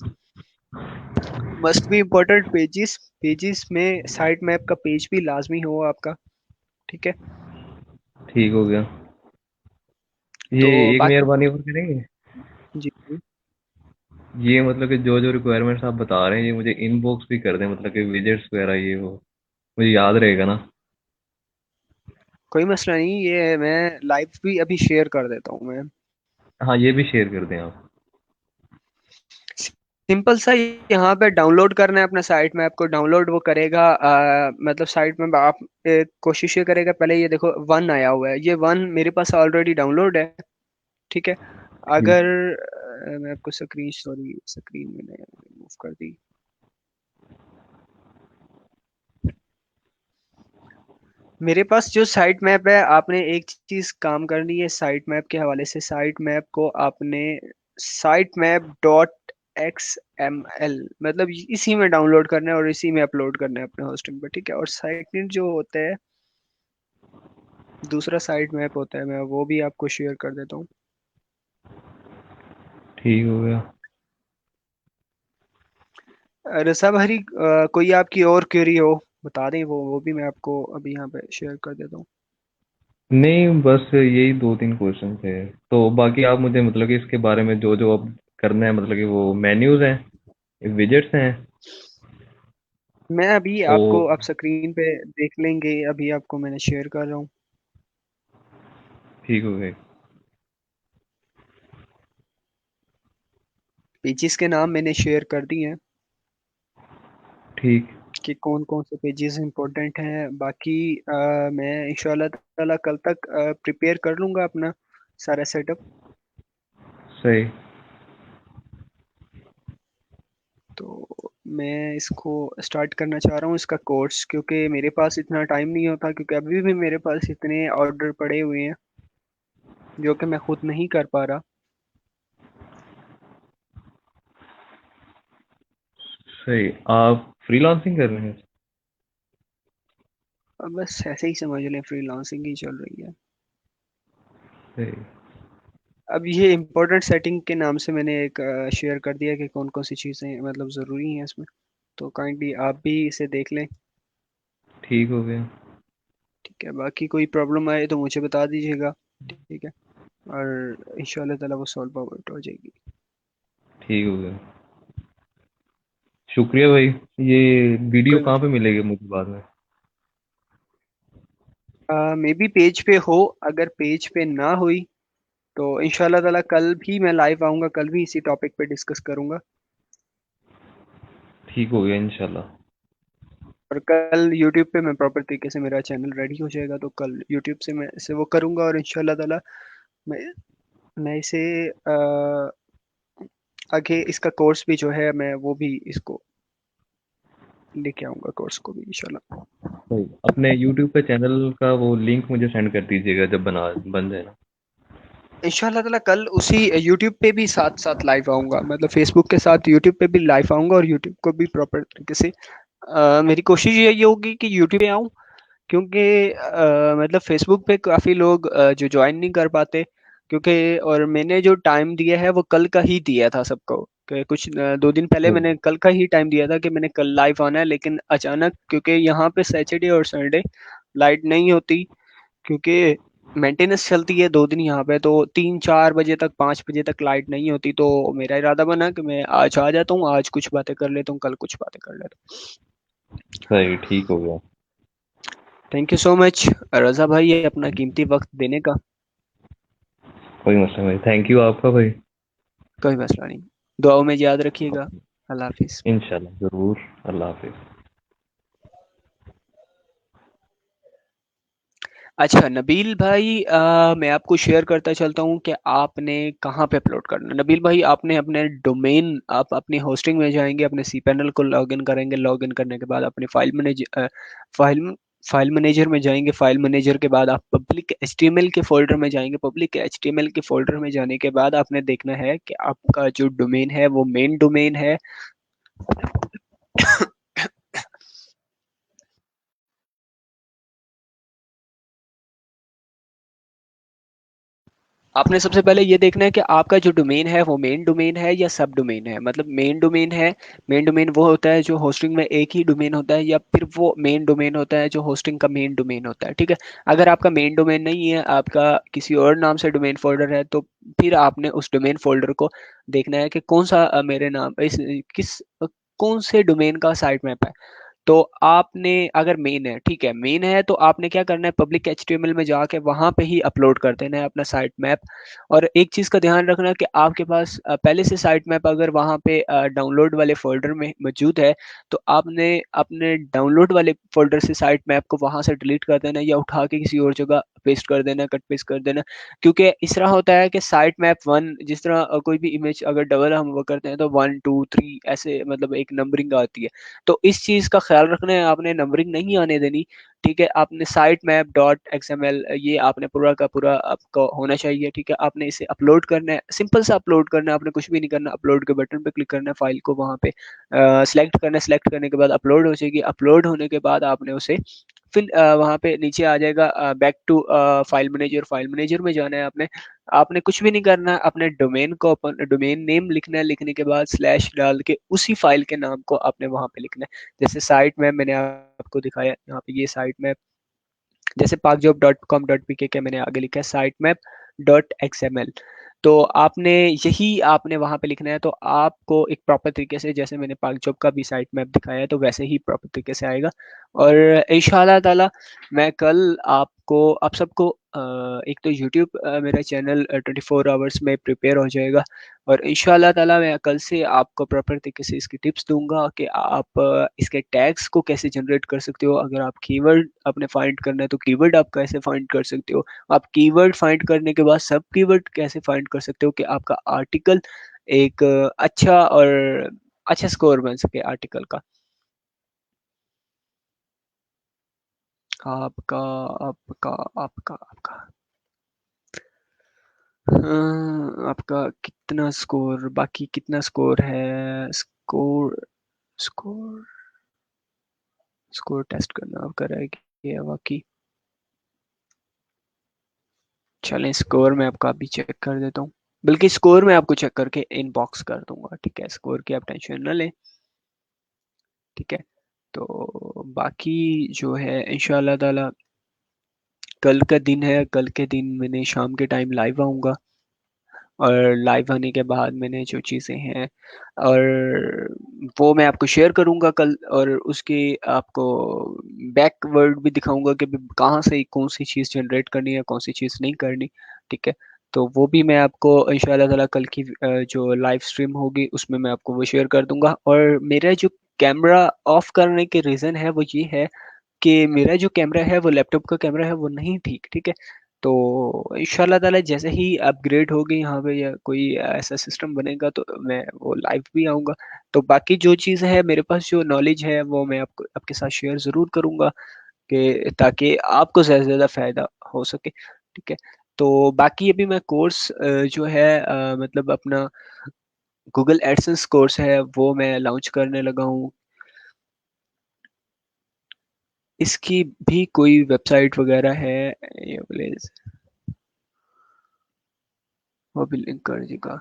must be important pages. Pages में साइट मैप का पेज भी लाजमी हो आपका, ठीक है। ठीक हो गया। ये तो एक बाकी मेहरबानी और करेंगे। जी जी, ये मतलब कि जो जो रिक्वायरमेंट्स आप बता रहे हैं ये मुझे इनबॉक्स भी कर दें, मतलब कि विजेट्स वगैरह ये वो मुझे याद रहेगा ना। कोई मसला नहीं, ये मैं लाइव भी अभी शेयर कर देता हूँ मैं। हाँ ये भी शेयर कर दें आप। सिंपल सा यहाँ पे डाउनलोड करना है अपना साइट में, आपको डाउनलोड वो करेगा मतलब साइट में आप कोशिश ये करेगा, पहले ये देखो वन आया हुआ है, ये वन मेरे पास ऑलरेडी डाउनलोड है, ठीक है। ठीक। अगर मैं आपको स्क्रीन, सॉरी स्क्रीन मैंने रिमूव कर दी। मेरे पास जो साइट मैप है, आपने एक चीज काम करनी है साइट मैप के हवाले से, साइट मैप को आपने site map dot X M L मतलब इसी में डाउनलोड करना है और इसी में अपलोड करना है अपने होस्टिंग पर, ठीक है। और सेकंड जो होता है, दूसरा साइट मैप होता है, मैं वो भी आपको शेयर कर देता हूँ। ठीक हो गया। रसा भरी कोई आपकी और क्वेरी हो बता दें, वो भी मैं आपको अभी यहाँ पे शेयर कर देता हूँ। नहीं, बस यही 2-3 क्वेश्चन थे। तो बाकी आप मुझे मतलब कि इसके बारे में जो जो अब करना है, मतलब कि वो मेन्यूज हैं, विजेट्स हैं, मैं अभी आपको, और आप स्क्रीन पे देख लेंगे, अभी आपको मैंने शेयर कर रहा हूँ। ठीक हो गए। पेजेस के नाम मैंने शेयर कर दिए हैं ठीक। कि कौन कौन से पेजेस इंपॉर्टेंट हैं। बाकी मैं इंशाल्लाह ताला कल तक प्रिपेयर कर लूँगा अपना सारा सेटअप। सही। तो मैं इसको स्टार्ट करना चाह रहा हूँ इसका कोर्स, क्योंकि मेरे पास इतना टाइम नहीं होता, क्योंकि अभी भी मेरे पास इतने ऑर्डर पड़े हुए हैं जो कि मैं खुद नहीं कर पा रहा। सही। आप फ्रीलांसिंग कर रहे हैं? अब बस ऐसे ही समझ लें, फ्रीलांसिंग ही चल रही है। सही। अब ये इम्पोर्टेंट सेटिंग के नाम से मैंने एक शेयर कर दिया कि कौन कौन सी चीज़ें मतलब ज़रूरी हैं इसमें। तो काइंडली आप भी इसे देख लें। ठीक हो गया। ठीक है, बाकी कोई प्रॉब्लम आए तो मुझे बता दीजिएगा। ठीक है, और इंशाल्लाह ताला वो सॉल्व आउट हो जाएगी। ठीक हो गया। शुक्रिया भाई। ये वीडियो कोई कहाँ बात पे मिलेगी मुझे बाद में? नहीं, मे बी पेज पे हो। अगर पेज पे ना हुई तो इंशाल्लाह ताला कल भी मैं लाइव आऊँगा, कल भी इसी टॉपिक पे डिस्कस करूँगा। ठीक हो गया इंशाल्लाह। और कल यूट्यूब पे मैं प्रॉपर तरीके से, मेरा चैनल रेडी हो जाएगा तो कल यूट्यूब से मैं इसे वो करूँगा, और इंशाल्लाह ताला मैं मैं इसे आगे इसका कोर्स भी जो है मैं वो भी इसको लेके आऊँगा, कोर्स को भी इंशाल्लाह। सही। अपने यूट्यूब पे चैनल का वो लिंक मुझे सेंड कर दीजिएगा जब बन जाए ना। इंशाल्लाह ताला कल उसी यूट्यूब पे भी साथ साथ लाइव आऊँगा, मतलब फेसबुक के साथ यूट्यूब पे भी लाइव आऊँगा, और यूट्यूब को भी प्रॉपर तरीके से मेरी कोशिश यही होगी कि यूट्यूब पे आऊँ, क्योंकि मतलब फेसबुक पे काफ़ी लोग जो ज्वाइन नहीं कर पाते, क्योंकि और मैंने जो टाइम दिया है वो कल का ही दिया था सबको, कि कुछ 2 दिन पहले सही। मैंने कल का ही टाइम दिया था कि मैंने कल लाइव आना है, लेकिन अचानक क्योंकि यहाँ पे सैटरडे और संडे लाइट नहीं होती, क्योंकि मेंटेनेंस चलती है 2 दिन यहाँ पे, तो 3-4 बजे तक, 5 बजे तक लाइट नहीं होती, तो मेरा इरादा बना कि मैं आज आ जाता हूँ, आज कुछ बातें कर लेता हूँ, कल कुछ बातें कर लेता हूँ। सही। ठीक हो गया। थैंक यू सो मच रजा भाई, ये अपना कीमती वक्त देने का। कोई मसला नहीं, थैंक यू आपका भाई। कोई मसला नहीं, दुआओं में याद रखिएगा। अल्लाह हाफिज। इंशाल्लाह जरूर। अल्लाह हाफिज। अच्छा नबील भाई, मैं आपको शेयर करता चलता हूँ कि आपने कहाँ पे अपलोड करना है। नबील भाई, आपने अपने डोमेन, आप अपनी होस्टिंग में जाएंगे, अपने सी पैनल को लॉगिन करेंगे, लॉगिन करने के बाद अपने फाइल फाइल मैनेजर में जाएंगे, फाइल मैनेजर के बाद आप पब्लिक एचटीएमएल के फोल्डर में जाएंगे, पब्लिक एचटीएमएल के फोल्डर में जाने के बाद आपने देखना है कि आपका जो डोमेन है वो मेन डोमेन है। आपने सबसे पहले ये देखना है कि आपका जो डोमेन है वो मेन डोमेन है या सब डोमेन है। मतलब मेन डोमेन है, मेन डोमेन वो होता है जो होस्टिंग में एक ही डोमेन होता है, या फिर वो मेन डोमेन होता है जो होस्टिंग का मेन डोमेन होता है। ठीक है, अगर आपका मेन डोमेन नहीं है, आपका किसी और नाम से डोमेन फोल्डर है, तो फिर आपने उस डोमेन फोल्डर को देखना है कि कौन सा मेरे नाम इस किस कौन से डोमेन का साइट मैप है। तो आपने अगर मेन है, ठीक है, मेन है, तो आपने क्या करना है, पब्लिक एचटीएमएल में जाके वहां पे ही अपलोड कर देना है अपना साइट मैप। और एक चीज का ध्यान रखना कि आपके पास पहले से साइट मैप अगर वहां पे डाउनलोड वाले फोल्डर में मौजूद है, तो आपने अपने डाउनलोड वाले फोल्डर से साइट मैप को वहां से डिलीट कर देना, या उठा के किसी और जगह पेस्ट कर देना, कट पेस्ट कर देना। क्योंकि इस तरह होता है कि साइट मैप वन, जिस तरह कोई भी इमेज अगर डबल हम वो करते हैं तो 1 2 3 ऐसे मतलब एक नंबरिंग आती है। तो इस चीज का ख्याल रखना है, आपने नंबरिंग नहीं आने देनी। ठीक है, आपने साइट मैप डॉट एक्सएमएल ये आपने पूरा का पूरा आपका होना चाहिए। ठीक है, आपने इसे अपलोड करना है, सिंपल सा अपलोड करना है, आपने कुछ भी नहीं करना, अपलोड के बटन पे क्लिक करना है, फाइल को वहां पे सिलेक्ट करना है, सिलेक्ट करने के बाद अपलोड हो जाएगी। अपलोड होने के बाद आपने उसे फिर वहां पे नीचे आ जाएगा back to file manager, file manager में जाना है आपने। आपने कुछ भी नहीं करना है, अपने डोमेन को अपन डोमेन नेम लिखना है, लिखने के बाद स्लैश डाल के उसी फाइल के नाम को आपने वहां पे लिखना है। जैसे साइट मैप मैंने आपको दिखाया यहाँ पे, ये साइट मैप जैसे parkjob.com.pk के मैंने आगे लिखा है साइट मैप .xml। तो आपने यही आपने वहां पे लिखना है, तो आपको एक प्रॉपर तरीके से, जैसे मैंने पार्क जॉब का भी साइट मैप दिखाया है, तो वैसे ही प्रॉपर तरीके से आएगा। और इंशाल्लाह ताला मैं कल आपको आप सबको एक तो यूट्यूब मेरा चैनल 24 आवर्स में प्रिपेयर हो जाएगा, और इंशाल्लाह ताला मैं कल से आपको प्रॉपर तरीके से इसकी टिप्स दूंगा कि आप इसके टैग्स को कैसे जनरेट कर सकते हो। अगर आप कीवर्ड आपने फाइंड करना है तो कीवर्ड आप कैसे फाइंड कर सकते हो। आप कीवर्ड फाइंड करने के बाद सब कीवर्ड कैसे फाइंड कर सकते हो कि आपका आर्टिकल एक अच्छा और अच्छा स्कोर बन सके आर्टिकल का। आपका आपका आपका आपका आपका कितना स्कोर, बाकी कितना स्कोर है? स्कोर स्कोर स्कोर टेस्ट करना आप कर रहे हैं बाकी। चलें, स्कोर मैं आपका अभी चेक कर देता हूँ, बल्कि स्कोर मैं आपको चेक करके इनबॉक्स कर दूंगा, ठीक है? स्कोर की आप टेंशन न लें, ठीक है? तो बाकी जो है इंशाल्लाह ताला कल का दिन है, कल के दिन मैंने शाम के टाइम लाइव आऊँगा, और लाइव आने के बाद मैंने जो चीज़ें हैं और वो मैं आपको शेयर करूँगा कल, और उसकी आपको बैकवर्ड भी दिखाऊँगा कि कहाँ से कौन सी चीज़ जनरेट करनी है, कौन सी चीज़ नहीं करनी, ठीक है? तो वो भी मैं आपको इंशाल्लाह ताला कल की जो लाइव स्ट्रीम होगी उसमें मैं आपको वो शेयर कर दूँगा। और मेरा जो कैमरा ऑफ करने के रीज़न है वो ये है कि मेरा जो कैमरा है वो लैपटॉप का कैमरा है वो नहीं ठीक है? तो इंशाल्लाह ताला जैसे ही अपग्रेड होगी यहाँ पे या कोई ऐसा सिस्टम बनेगा तो मैं वो लाइव भी आऊँगा। तो बाकी जो चीज़ है मेरे पास जो नॉलेज है वो मैं आपको आपके साथ शेयर ज़रूर करूँगा कि ताकि आपको ज़्यादा से ज़्यादा फ़ायदा हो सके, ठीक है? तो बाकी अभी मैं कोर्स जो है मतलब अपना गूगल एडसेंस कोर्स है वो मैं लॉन्च करने लगा हूँ। इसकी भी कोई वेबसाइट वगैरह है, ये प्लीज़ वो भी लिंक कर दीजिएगा।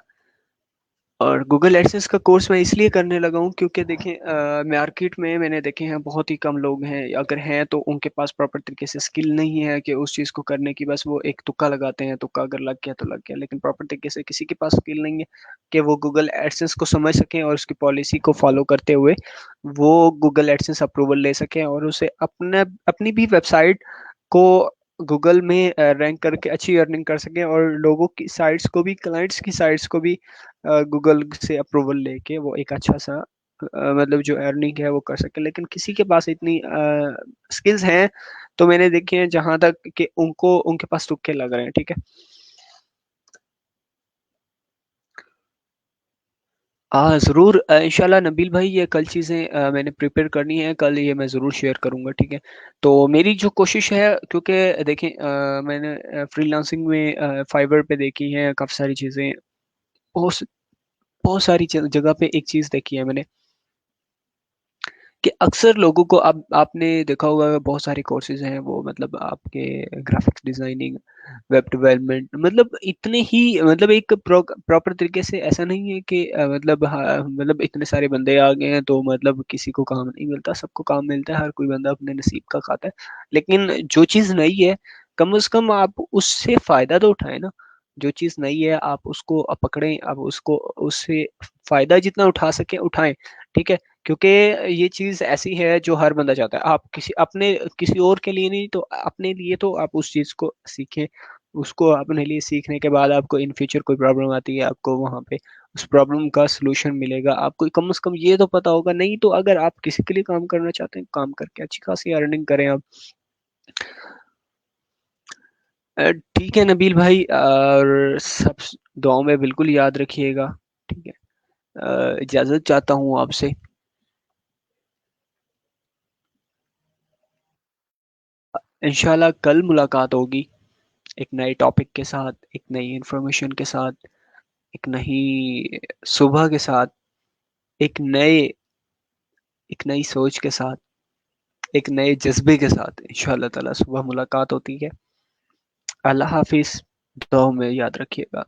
और गूगल एडसेंस का कोर्स मैं इसलिए करने लगा हूँ क्योंकि देखें मार्केट में मैंने देखे हैं बहुत ही कम लोग हैं, अगर हैं तो उनके पास प्रॉपर तरीके से स्किल नहीं है कि उस चीज़ को करने की, बस वो एक तुक्का लगाते हैं, तुक्का अगर लग गया तो लग गया, लेकिन प्रॉपर तरीके से किसी के पास स्किल नहीं है कि वो गूगल एडसेंस को समझ सकें और उसकी पॉलिसी को फॉलो करते हुए वो गूगल एडसेंस अप्रूवल ले सकें और उसे अपने अपनी भी वेबसाइट को गूगल में रैंक करके अच्छी अर्निंग कर सकें, और लोगों की साइट्स को भी, क्लाइंट्स की साइट्स को भी गूगल से अप्रूवल लेके वो एक अच्छा सा मतलब जो अर्निंग है वो कर सके। लेकिन किसी के पास इतनी स्किल्स हैं तो मैंने देखे हैं जहां तक कि उनको उनके पास तुक्के लग रहे हैं, ठीक है? ज़रूर इंशाल्लाह नबील भाई, ये कल चीज़ें मैंने प्रिपेयर करनी है, कल ये मैं ज़रूर शेयर करूँगा, ठीक है? तो मेरी जो कोशिश है, क्योंकि देखें मैंने फ्रीलांसिंग में फाइवर पे देखी है काफ़ी सारी चीज़ें, बहुत बहुत सारी जगह पे एक चीज़ देखी है मैंने कि अक्सर लोगों को, अब आपने देखा होगा बहुत सारे कोर्सेज हैं वो, मतलब आपके ग्राफिक्स डिजाइनिंग, वेब डेवलपमेंट, मतलब इतने ही, मतलब एक प्रॉपर तरीके से ऐसा नहीं है कि मतलब हाँ, मतलब इतने सारे बंदे आ गए हैं तो मतलब किसी को काम नहीं मिलता, सबको काम मिलता है, हर कोई बंदा अपने नसीब का खाता है। लेकिन जो चीज़ नई है, कम से कम आप उससे फायदा तो उठाएं ना। जो चीज़ नई है आप उसको पकड़ें, आप उसको उससे फायदा जितना उठा सके उठाएं, ठीक है? क्योंकि ये चीज़ ऐसी है जो हर बंदा चाहता है। आप किसी और के लिए नहीं तो अपने लिए तो आप उस चीज़ को सीखें। उसको अपने लिए सीखने के बाद आपको इन फ्यूचर कोई प्रॉब्लम आती है, आपको वहाँ पे उस प्रॉब्लम का सॉल्यूशन मिलेगा। आपको कम से कम ये तो पता होगा, नहीं तो अगर आप किसी के लिए काम करना चाहते हैं, काम करके अच्छी खासी अर्निंग करें आप। ठीक है नबील भाई, और सब दुआओं में बिल्कुल याद रखिएगा, ठीक है? इजाज़त चाहता हूँ आपसे। इंशाल्लाह कल मुलाकात होगी एक नए टॉपिक के साथ, एक नई इंफॉर्मेशन के साथ, एक नई सुबह के साथ, एक नए एक नई सोच के साथ, एक नए जज्बे के साथ इंशाल्लाह ताला सुबह मुलाकात होती है। अल्लाह हाफिज। दुआओं में याद रखिएगा।